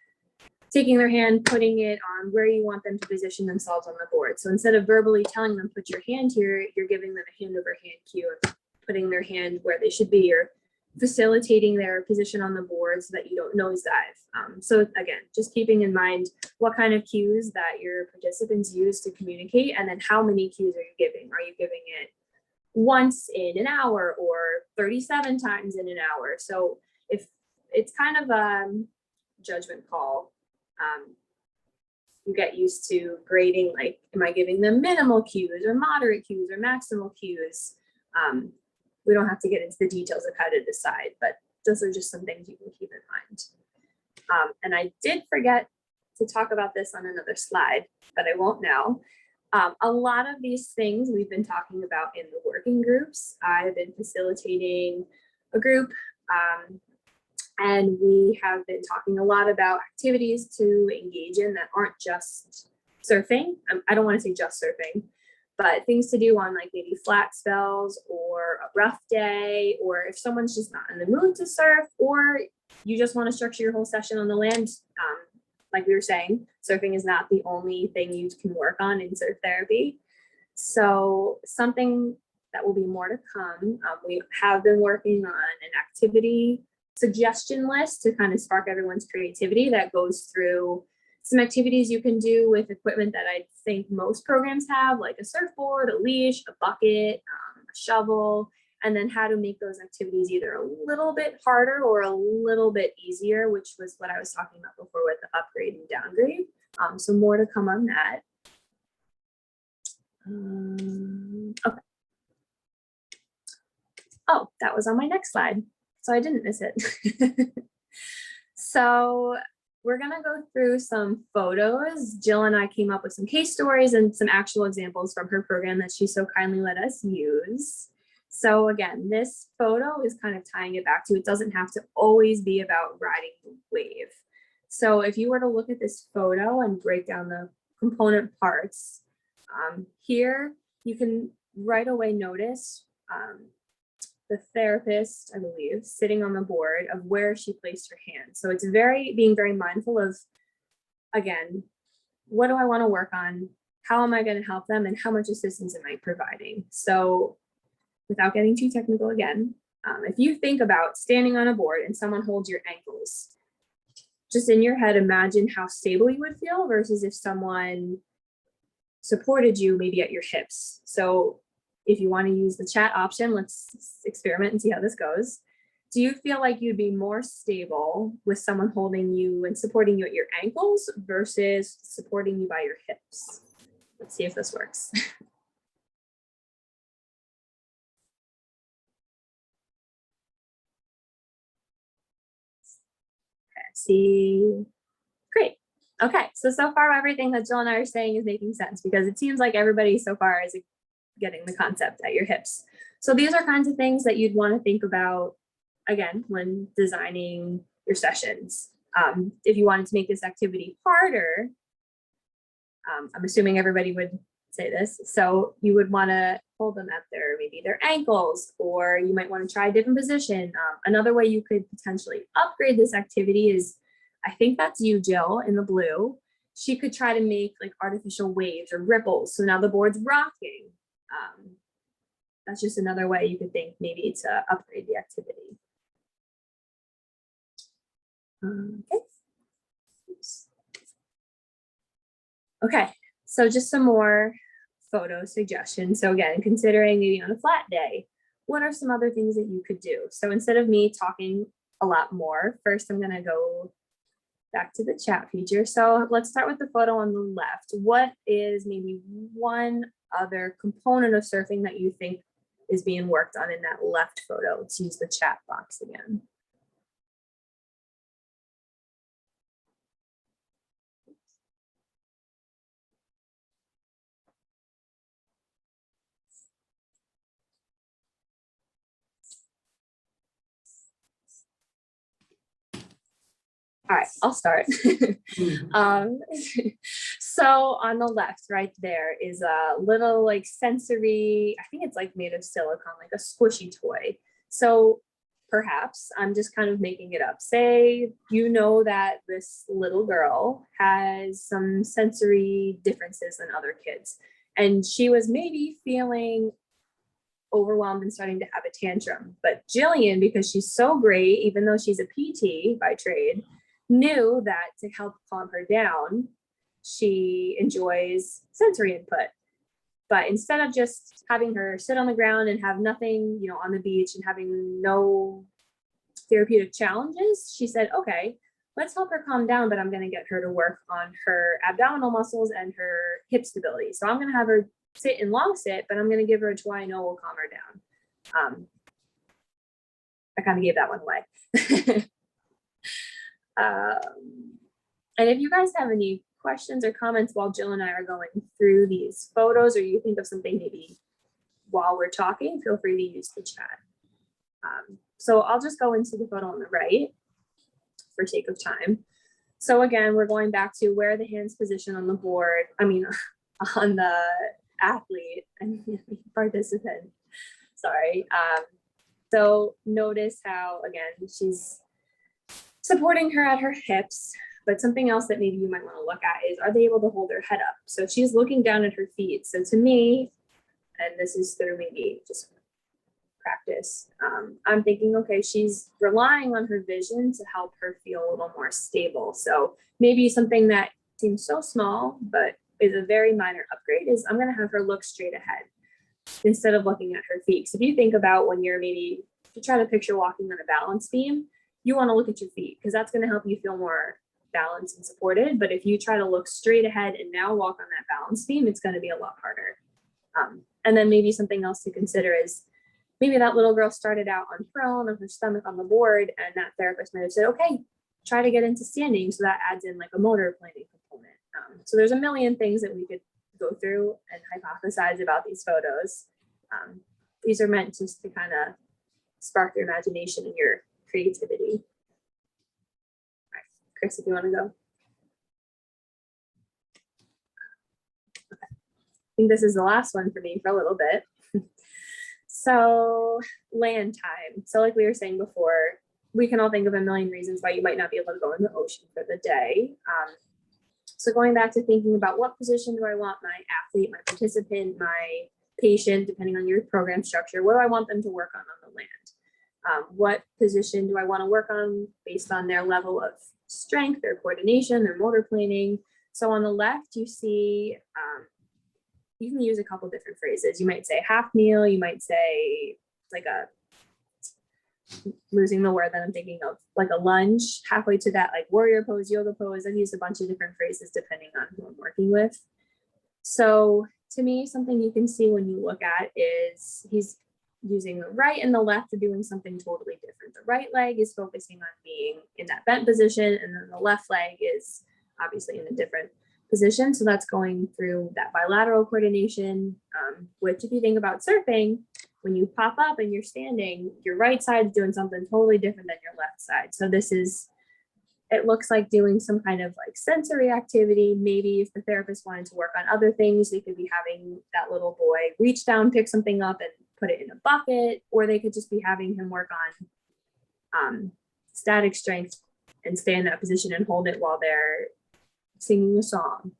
taking their hand, putting it on where you want them to position themselves on the board. So instead of verbally telling them, put your hand here, you're giving them a hand over hand cue of putting their hand where they should be, or facilitating their position on the board so that you don't nosedive. So again, just keeping in mind what kind of cues that your participants use to communicate, and then how many cues are you giving? Are you giving it once in an hour or 37 times in an hour? So if it's kind of a judgment call, you get used to grading, like, am I giving them minimal cues or moderate cues or maximal cues? We don't have to get into the details of how to decide, but those are just some things you can keep in mind. And I did forget to talk about this on another slide, but I won't now. A lot of these things we've been talking about in the working groups. I've been facilitating a group, and we have been talking a lot about activities to engage in that aren't just surfing. I don't want to say just surfing, but things to do on, like, maybe flat spells or a rough day, or if someone's just not in the mood to surf, or you just want to structure your whole session on the land. Like we were saying, surfing is not the only thing you can work on in surf therapy. So something that will be more to come. We have been working on an activity suggestion list to kind of spark everyone's creativity that goes through some activities you can do with equipment that I think most programs have, like a surfboard, a leash, a bucket, a shovel, and then how to make those activities either a little bit harder or a little bit easier, which was what I was talking about before with the upgrade and downgrade. So more to come on that. Okay. Oh, that was on my next slide, so I didn't miss it. So we're gonna go through some photos. Jill and I came up with some case stories and some actual examples from her program that she so kindly let us use. So again, this photo is kind of tying it back to, it doesn't have to always be about riding the wave. So if you were to look at this photo and break down the component parts, here you can right away notice the therapist, I believe, sitting on the board of where she placed her hand. So it's being very mindful of, again, what do I want to work on? How am I going to help them? And how much assistance am I providing? So without getting too technical again, if you think about standing on a board and someone holds your ankles, just in your head, imagine how stable you would feel versus if someone supported you maybe at your hips. So if you want to use the chat option, let's experiment and see how this goes. Do you feel like you'd be more stable with someone holding you and supporting you at your ankles versus supporting you by your hips? Let's see if this works. See, great. Okay, so far everything that Jill and I are saying is making sense, because it seems like everybody so far is getting the concept at your hips. So these are kinds of things that you'd want to think about, again, when designing your sessions. If you wanted to make this activity harder, I'm assuming everybody would say this, so you would want to hold them at maybe their ankles, or you might want to try a different position. Another way you could potentially upgrade this activity is, I think that's you, Jill, in the blue. She could try to make like artificial waves or ripples. So now the board's rocking. That's just another way you could think maybe to upgrade the activity. Okay. Oops. Okay, so just some more photo suggestions. So again, considering maybe on a flat day, what are some other things that you could do? So instead of me talking a lot more, first I'm gonna go back to the chat feature. So let's start with the photo on the left. What is maybe one other component of surfing that you think is being worked on in that left photo? Let's use the chat box again. All right, I'll start. So on the left, right there is a little like sensory, I think it's like made of silicone, like a squishy toy. So perhaps I'm just kind of making it up. Say, you know that this little girl has some sensory differences than other kids, and she was maybe feeling overwhelmed and starting to have a tantrum. But Jillian, because she's so great, even though she's a PT by trade, knew that to help calm her down, she enjoys sensory input. But instead of just having her sit on the ground and have nothing, you know, on the beach and having no therapeutic challenges, she said, okay, let's help her calm down, but I'm going to get her to work on her abdominal muscles and her hip stability. So I'm going to have her sit in long sit, but I'm going to give her a toy I know will calm her down. I kind of gave that one away. And if you guys have any questions or comments while Jill and I are going through these photos, or you think of something maybe while we're talking, feel free to use the chat. So I'll just go into the photo on the right for sake of time. So again, we're going back to where the hands position on the board, on the athlete and participant, sorry. So notice how, again, she's supporting her at her hips, but something else that maybe you might want to look at is, are they able to hold their head up? So she's looking down at her feet. So to me, and this is through maybe just practice, I'm thinking, okay, she's relying on her vision to help her feel a little more stable. So maybe something that seems so small, but is a very minor upgrade is I'm going to have her look straight ahead instead of looking at her feet. So if you think about when you're maybe, if you try to picture walking on a balance beam, you want to look at your feet because that's going to help you feel more balanced and supported. But if you try to look straight ahead and now walk on that balance beam, it's going to be a lot harder. And then maybe something else to consider is maybe that little girl started out on prone on her stomach on the board, and that therapist might have said, okay, try to get into standing. So that adds in like a motor planning component. So there's a million things that we could go through and hypothesize about these photos. These are meant just to kind of spark your imagination and your creativity. All right, Chris, if you want to go. Okay. I think this is the last one for me for a little bit. So land time. So like we were saying before, we can all think of a million reasons why you might not be able to go in the ocean for the day. So going back to thinking about what position do I want my athlete, my participant, my patient, depending on your program structure, what do I want them to work on the land? What position do I want to work on based on their level of strength, their coordination, their motor planning? So on the left, you see, you can use a couple different phrases. You might say half kneel, you might say like a, losing the word that I'm thinking of, like a lunge, halfway to that, like warrior pose, yoga pose. I've used a bunch of different phrases depending on who I'm working with. So to me, something you can see when you look at is he's using the right and the left are doing something totally different. The right leg is focusing on being in that bent position, and then the left leg is obviously in a different position. So that's going through that bilateral coordination, which if you think about surfing, when you pop up and you're standing, your right side is doing something totally different than your left side. So this is, it looks like doing some kind of like sensory activity. Maybe if the therapist wanted to work on other things, they could be having that little boy reach down, pick something up and put it in a bucket, or they could just be having him work on static strength and stay in that position and hold it while they're singing a song.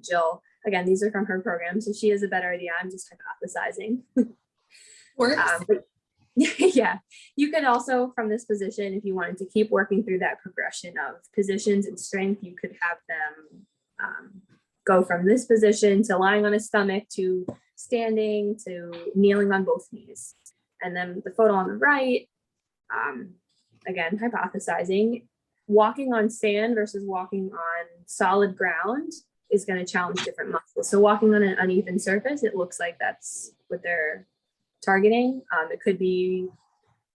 Jill, again, these are from her program, so she has a better idea. I'm just hypothesizing. But, yeah, you could also, from this position, if you wanted to keep working through that progression of positions and strength, you could have them go from this position to lying on his stomach to standing to kneeling on both knees. And then the photo on the right, again, hypothesizing, walking on sand versus walking on solid ground is going to challenge different muscles. So walking on an uneven surface, it looks like that's what they're targeting. It could be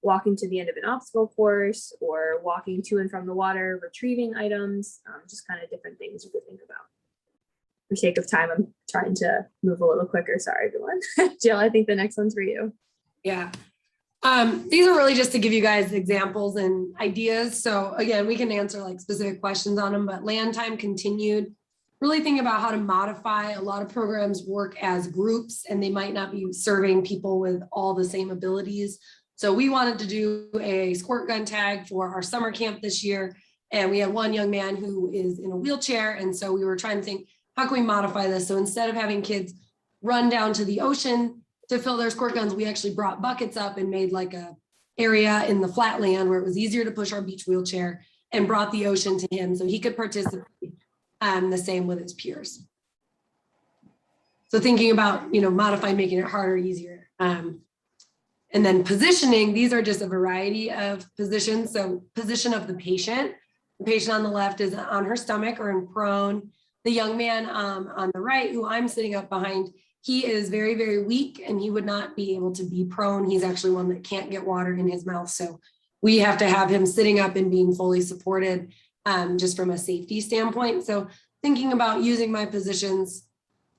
walking to the end of an obstacle course or walking to and from the water, retrieving items, just kind of different things you could think about. For sake of time, I'm trying to move a little quicker. Sorry, everyone. Jill, I think the next one's for you. Yeah. These are really just to give you guys examples and ideas. So again, we can answer like specific questions on them, but land time continued. Really think about how to modify. A lot of programs work as groups and they might not be serving people with all the same abilities. So we wanted to do a squirt gun tag for our summer camp this year. And we had one young man who is in a wheelchair. And so we were trying to think, how can we modify this? So instead of having kids run down to the ocean to fill their squirt guns, we actually brought buckets up and made like a area in the flat land where it was easier to push our beach wheelchair and brought the ocean to him so he could participate the same with his peers. So thinking about, modifying, making it harder, easier. And then positioning, these are just a variety of positions. So position of the patient on the left is on her stomach or in prone. The young man on the right, who I'm sitting up behind, he is very, very weak and he would not be able to be prone. He's actually one that can't get water in his mouth. So we have to have him sitting up and being fully supported just from a safety standpoint. So thinking about using my positions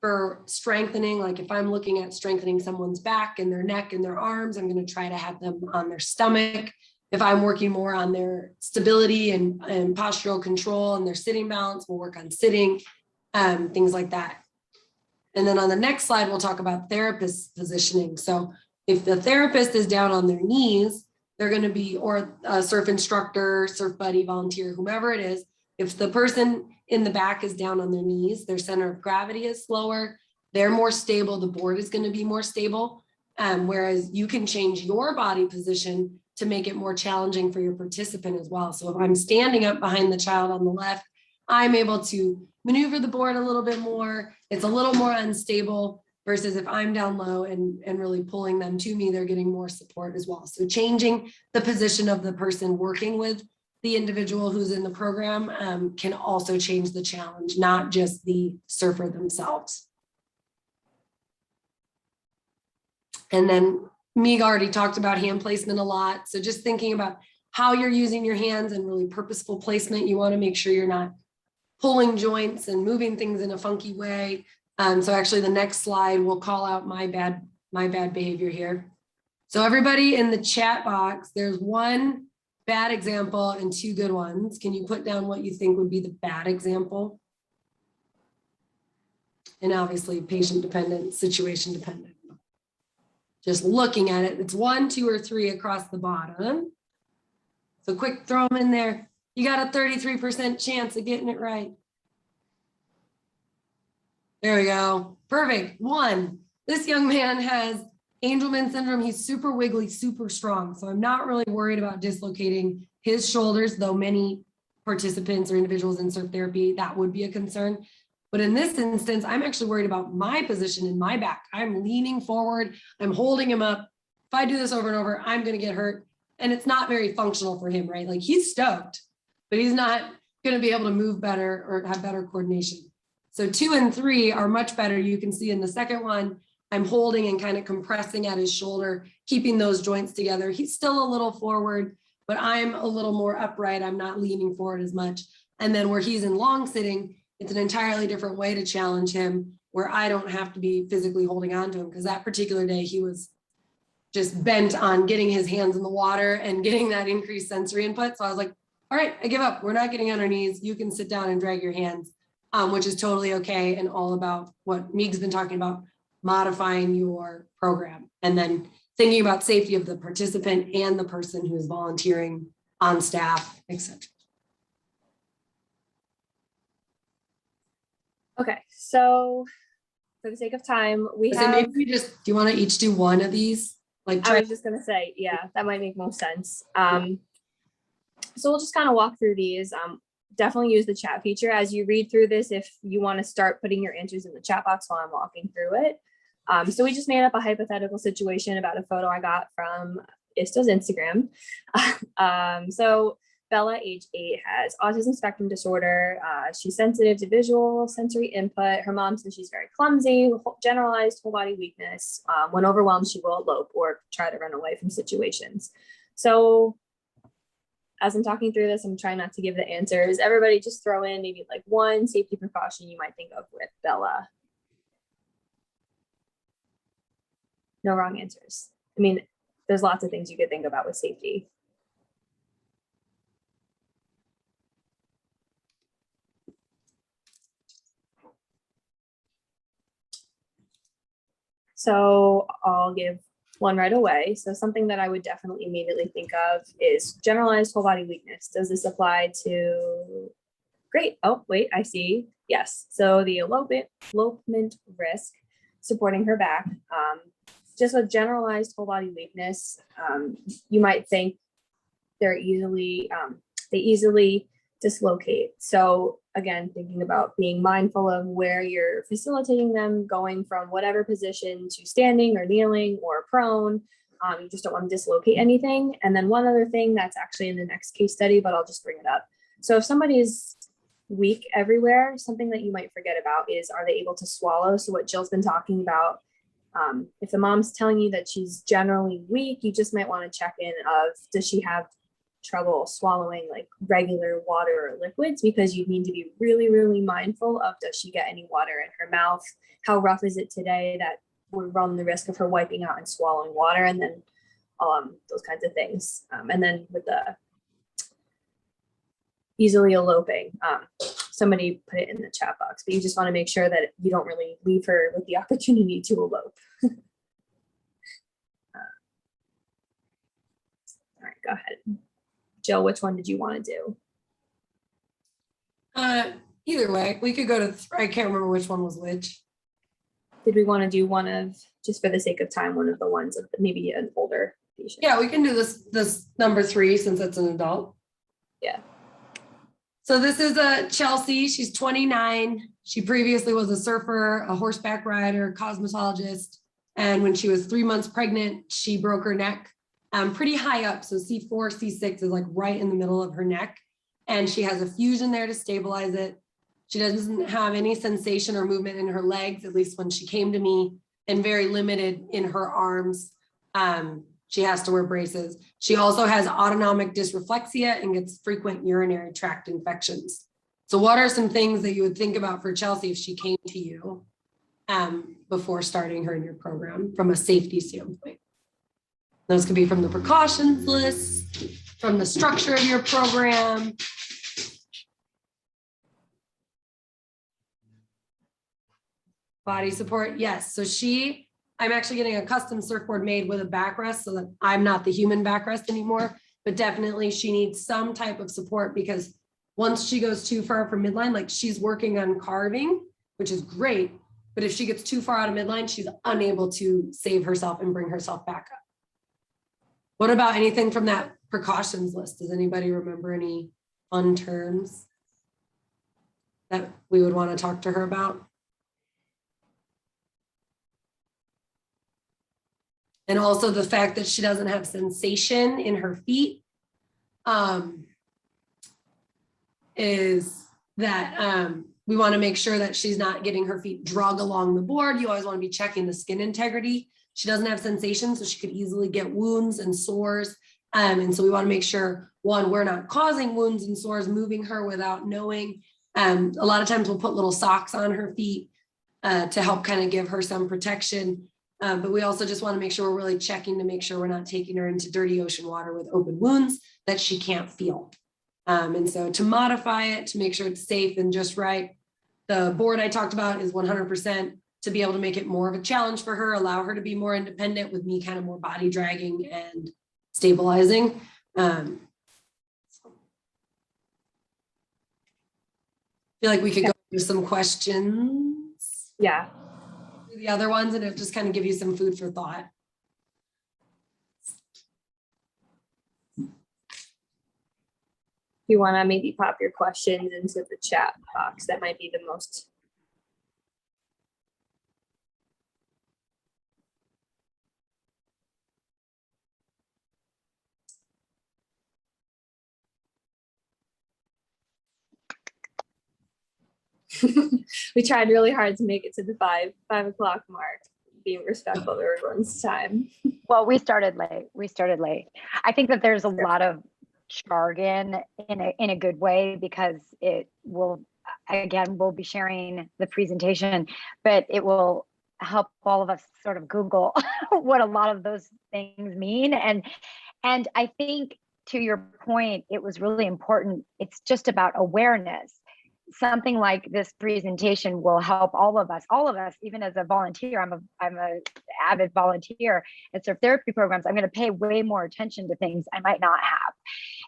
for strengthening, like if I'm looking at strengthening someone's back and their neck and their arms, I'm going to try to have them on their stomach. If I'm working more on their stability and postural control and their sitting balance, we'll work on sitting, things like that. And then on the next slide, we'll talk about therapist positioning. So if the therapist is down on their knees, they're going to be, or a surf instructor, surf buddy, volunteer, whomever it is, if the person in the back is down on their knees, their center of gravity is slower, they're more stable, the board is going to be more stable. Whereas you can change your body position to make it more challenging for your participant as well. So if I'm standing up behind the child on the left, I'm able to maneuver the board a little bit more. It's a little more unstable versus if I'm down low and really pulling them to me, they're getting more support as well. So changing the position of the person working with the individual who's in the program can also change the challenge, not just the surfer themselves. And then Meeg already talked about hand placement a lot. So just thinking about how you're using your hands and really purposeful placement, you want to make sure you're not pulling joints and moving things in a funky way. So actually the next slide will call out my bad behavior here. So everybody in the chat box, there's one bad example and two good ones. Can you put down what you think would be the bad example? And obviously patient dependent, situation dependent. Just looking at it, it's 1, 2, or 3 across the bottom. So quick, throw them in there. You got a 33% chance of getting it right. There we go. Perfect. 1, this young man has Angelman syndrome. He's super wiggly, super strong. So I'm not really worried about dislocating his shoulders, though many participants or individuals in surf therapy, that would be a concern. But in this instance, I'm actually worried about my position in my back. I'm leaning forward. I'm holding him up. If I do this over and over, I'm going to get hurt. And it's not very functional for him, right? Like he's stoked, but he's not going to be able to move better or have better coordination. So 2 and 3 are much better. You can see in the second one, I'm holding and kind of compressing at his shoulder, keeping those joints together. He's still a little forward, but I'm a little more upright. I'm not leaning forward as much. And then where he's in long sitting, it's an entirely different way to challenge him where I don't have to be physically holding on to him, because that particular day he was just bent on getting his hands in the water and getting that increased sensory input. So I was like, all right, I give up. We're not getting on our knees. You can sit down and drag your hands, which is totally okay and all about what Meeg's been talking about, modifying your program and then thinking about safety of the participant and the person who's volunteering on staff, etc. Okay, so for the sake of time, we So have. maybe we just, do you want to each do one of these? Like I was just gonna say, yeah, that might make most sense. So we'll just kind of walk through these. Definitely use the chat feature as you read through this if you want to start putting your answers in the chat box while I'm walking through it. So we just made up a hypothetical situation about a photo I got from ISTO's Instagram. So Bella, age 8, has autism spectrum disorder. She's sensitive to visual, sensory input. Her mom says she's very clumsy, generalized whole body weakness. When overwhelmed, she will elope or try to run away from situations. So as I'm talking through this, I'm trying not to give the answers. Everybody just throw in maybe like one safety precaution you might think of with Bella. No wrong answers. I mean, there's lots of things you could think about with safety. So I'll give one right away. So something that I would definitely immediately think of is generalized whole body weakness. Does this apply to, great, oh, wait, I see, yes. So the elopement risk, supporting her back. Just with generalized whole body weakness, you might think they easily dislocate. So again, thinking about being mindful of where you're facilitating them, going from whatever position to standing or kneeling or prone. You just don't want to dislocate anything. And then one other thing that's actually in the next case study, but I'll just bring it up. So if somebody is weak everywhere, something that you might forget about is, are they able to swallow? So what Jill's been talking about, if the mom's telling you that she's generally weak, you just might want to check in of, does she have trouble swallowing like regular water or liquids? Because you need to be really, really mindful of, does she get any water in her mouth? How rough is it today that we run the risk of her wiping out and swallowing water, and then those kinds of things. And then with the easily eloping, somebody put it in the chat box, but you just want to make sure that you don't really leave her with the opportunity to elope. All right, go ahead. Jill, which one did you want to do? Either way, we could go to, I can't remember which one was which. Did we want to do one of, just for the sake of time, one of the ones of maybe an older patient? Yeah, we can do this number 3 since it's an adult. Yeah. So this is Chelsea. She's 29. She previously was a surfer, a horseback rider, cosmetologist. And when she was 3 months pregnant, she broke her neck pretty high up. So C4, C6 is like right in the middle of her neck. And she has a fusion there to stabilize it. She doesn't have any sensation or movement in her legs, at least when she came to me, and very limited in her arms. She has to wear braces. She also has autonomic dysreflexia and gets frequent urinary tract infections. So what are some things that you would think about for Chelsea if she came to you before starting her in your program from a safety standpoint? Those could be from the precautions list, from the structure of your program. Body support, yes. So I'm actually getting a custom surfboard made with a backrest so that I'm not the human backrest anymore, but definitely she needs some type of support, because once she goes too far from midline, like she's working on carving, which is great, but if she gets too far out of midline, she's unable to save herself and bring herself back up. What about anything from that precautions list? Does anybody remember any fun terms that we would want to talk to her about? And also the fact that she doesn't have sensation in her feet is that we want to make sure that she's not getting her feet drug along the board. You always want to be checking the skin integrity. She doesn't have sensation, so she could easily get wounds and sores. And so we want to make sure, one, we're not causing wounds and sores, moving her without knowing. A lot of times we'll put little socks on her feet to help kind of give her some protection. But we also just want to make sure we're really checking to make sure we're not taking her into dirty ocean water with open wounds that she can't feel. And so to modify it, to make sure it's safe and just right, the board I talked about is 100% to be able to make it more of a challenge for her, allow her to be more independent with me kind of more body dragging and stabilizing. I feel like we could go through some questions. Yeah. The other ones, and it'll just kind of give you some food for thought. You want to maybe pop your questions into the chat box. That might be the most. We tried really hard to make it to the 5 o'clock mark, being respectful of everyone's time. Well, we started late. I think that there's a lot of jargon in a good way, because it will, again, we'll be sharing the presentation, but it will help all of us sort of Google what a lot of those things mean. And I think, to your point, it was really important. It's just about awareness. Something like this presentation will help all of us, even as a volunteer. I'm a avid volunteer at surf therapy programs. I'm going to pay way more attention to things I might not have.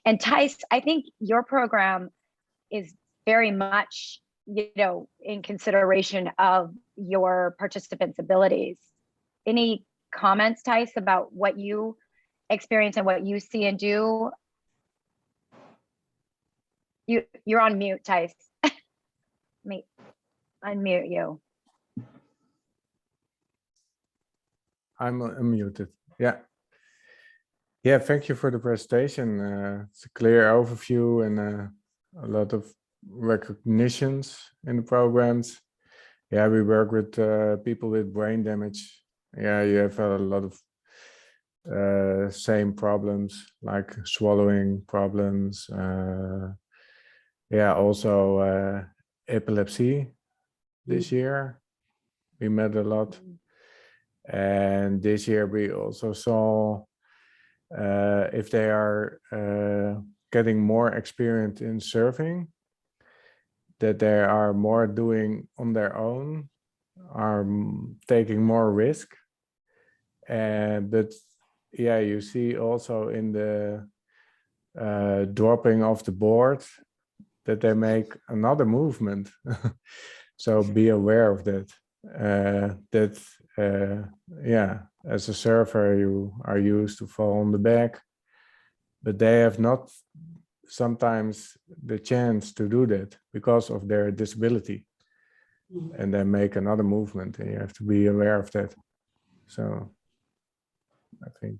And Tice, I think your program is very much, in consideration of your participants' abilities. Any comments, Tice, about what you experience and what you see and do? You're on mute, Tice. Let me unmute you. I'm unmuted. Yeah. Yeah, thank you for the presentation. It's a clear overview and a lot of recognitions in the programs. Yeah, we work with people with brain damage. Yeah, you have a lot of same problems like swallowing problems. Yeah, also epilepsy this year. We met a lot. And this year we also saw if they are getting more experience in surfing, that they are more doing on their own, are taking more risk. But yeah, you see also in the dropping of the board that they make another movement. So be aware of that. Yeah, as a surfer, you are used to fall on the back, but they have not sometimes the chance to do that because of their disability. And they make another movement, and you have to be aware of that. So I think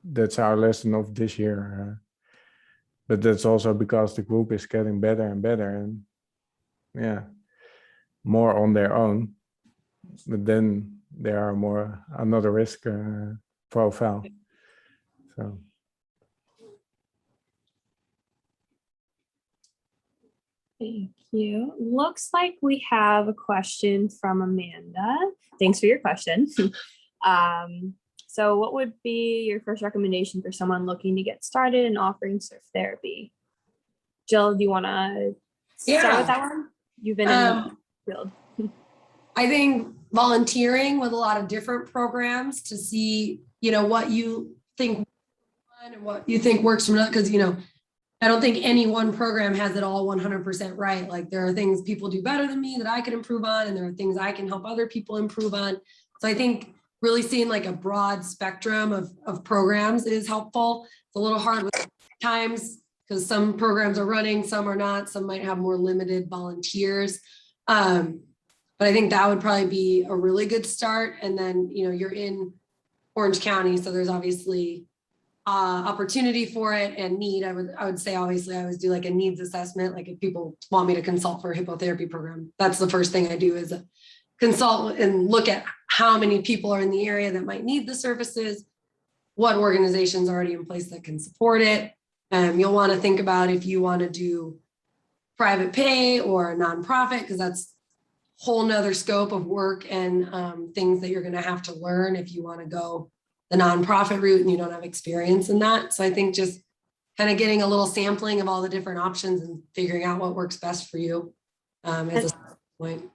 that's our lesson of this year. But that's also because the group is getting better and better, and yeah, more on their own. But then there are more another risk profile. So. Thank you. Looks like we have a question from Amanda. Thanks for your question. So what would be your first recommendation for someone looking to get started in offering surf therapy? Jill, do you want to start with that one? You've been in the field. I think volunteering with a lot of different programs to see, what you think and what you think works from another, because, I don't think any one program has it all 100% right. Like there are things people do better than me that I can improve on, and there are things I can help other people improve on. So I think really seeing like a broad spectrum of programs is helpful. It's a little hard with times because some programs are running, some are not, some might have more limited volunteers. But I think that would probably be a really good start. And then, you're in Orange County, so there's obviously opportunity for it and need. I would say, obviously, I always do like a needs assessment. Like if people want me to consult for a hippotherapy program, that's the first thing I do is consult and look at how many people are in the area that might need the services, what organizations are already in place that can support it. You'll want to think about if you want to do private pay or a nonprofit, because that's whole nother scope of work and things that you're going to have to learn if you want to go the nonprofit route and you don't have experience in that. So I think just kind of getting a little sampling of all the different options and figuring out what works best for you is a point.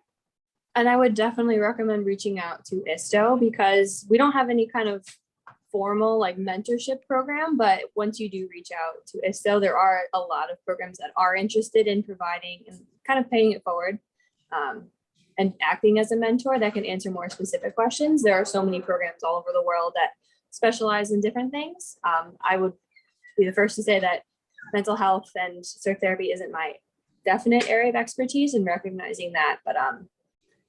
And I would definitely recommend reaching out to ISTO, because we don't have any kind of formal like mentorship program, but once you do reach out to ISTO, there are a lot of programs that are interested in providing and kind of paying it forward. And acting as a mentor that can answer more specific questions. There are so many programs all over the world that specialize in different things. I would be the first to say that mental health and surf therapy isn't my definite area of expertise, and recognizing that, but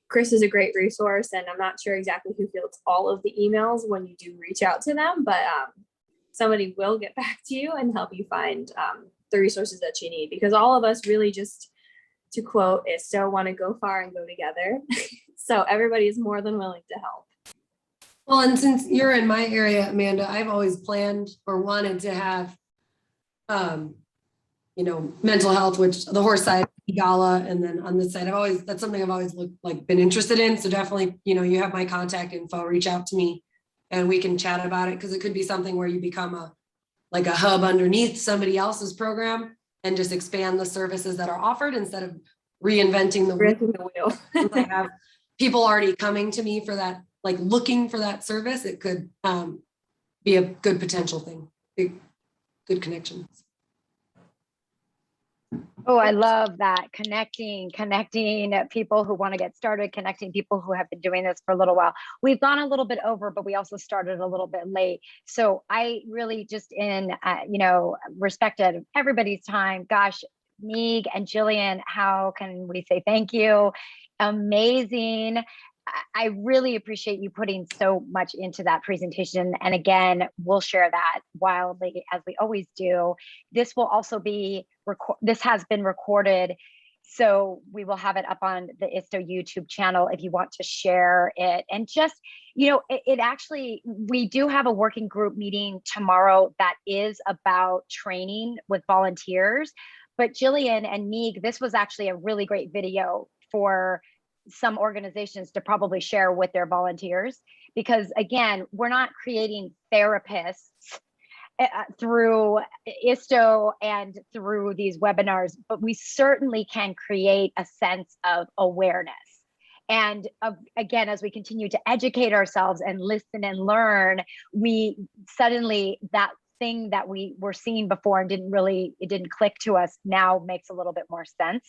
Chris is a great resource, and I'm not sure exactly who fields all of the emails when you do reach out to them, but somebody will get back to you and help you find the resources that you need, because all of us really, just to quote ISTO, want to go far and go together. So everybody is more than willing to help. Well, and since you're in my area, Amanda, I've always planned or wanted to have, mental health, which the horse side gala, and then on this side, that's something I've always been interested in. So definitely, you have my contact info, reach out to me and we can chat about it, because it could be something where you become a hub underneath somebody else's program and just expand the services that are offered instead of reinventing the wheel. Reinventing the wheel. Since I have people already coming to me for that, looking for that service, it could be a good potential thing, good connection. Oh, I love that. Connecting people who want to get started, connecting people who have been doing this for a little while. We've gone a little bit over, but we also started a little bit late. So I really just in, respect of everybody's time, gosh, Meeg and Jillian, how can we say thank you? Amazing. I really appreciate you putting so much into that presentation. And again, we'll share that wildly as we always do. This will also be, this has been recorded. So we will have it up on the ISTO YouTube channel if you want to share it. And just, it actually, we do have a working group meeting tomorrow that is about training with volunteers. But Jillian and Meeg, this was actually a really great video for some organizations to probably share with their volunteers, because again, we're not creating therapists through ISTO and through these webinars, but we certainly can create a sense of awareness. And again, as we continue to educate ourselves and listen and learn, we suddenly, that thing that we were seeing before and it didn't click to us now makes a little bit more sense.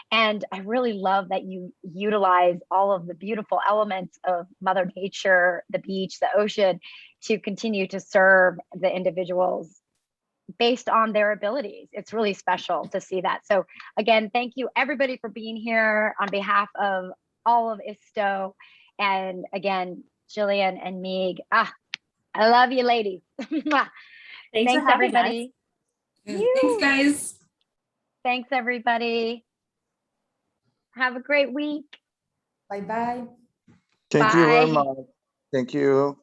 And I really love that you utilize all of the beautiful elements of Mother Nature, the beach, the ocean, to continue to serve the individuals based on their abilities. It's really special to see that. So again, thank you everybody for being here on behalf of all of ISTO. And again, Jillian and Meeg, I love you ladies. Thanks for having everybody. Thanks, guys. Thanks, everybody. Have a great week. Bye-bye. Thank you very Bye. much. Thank you.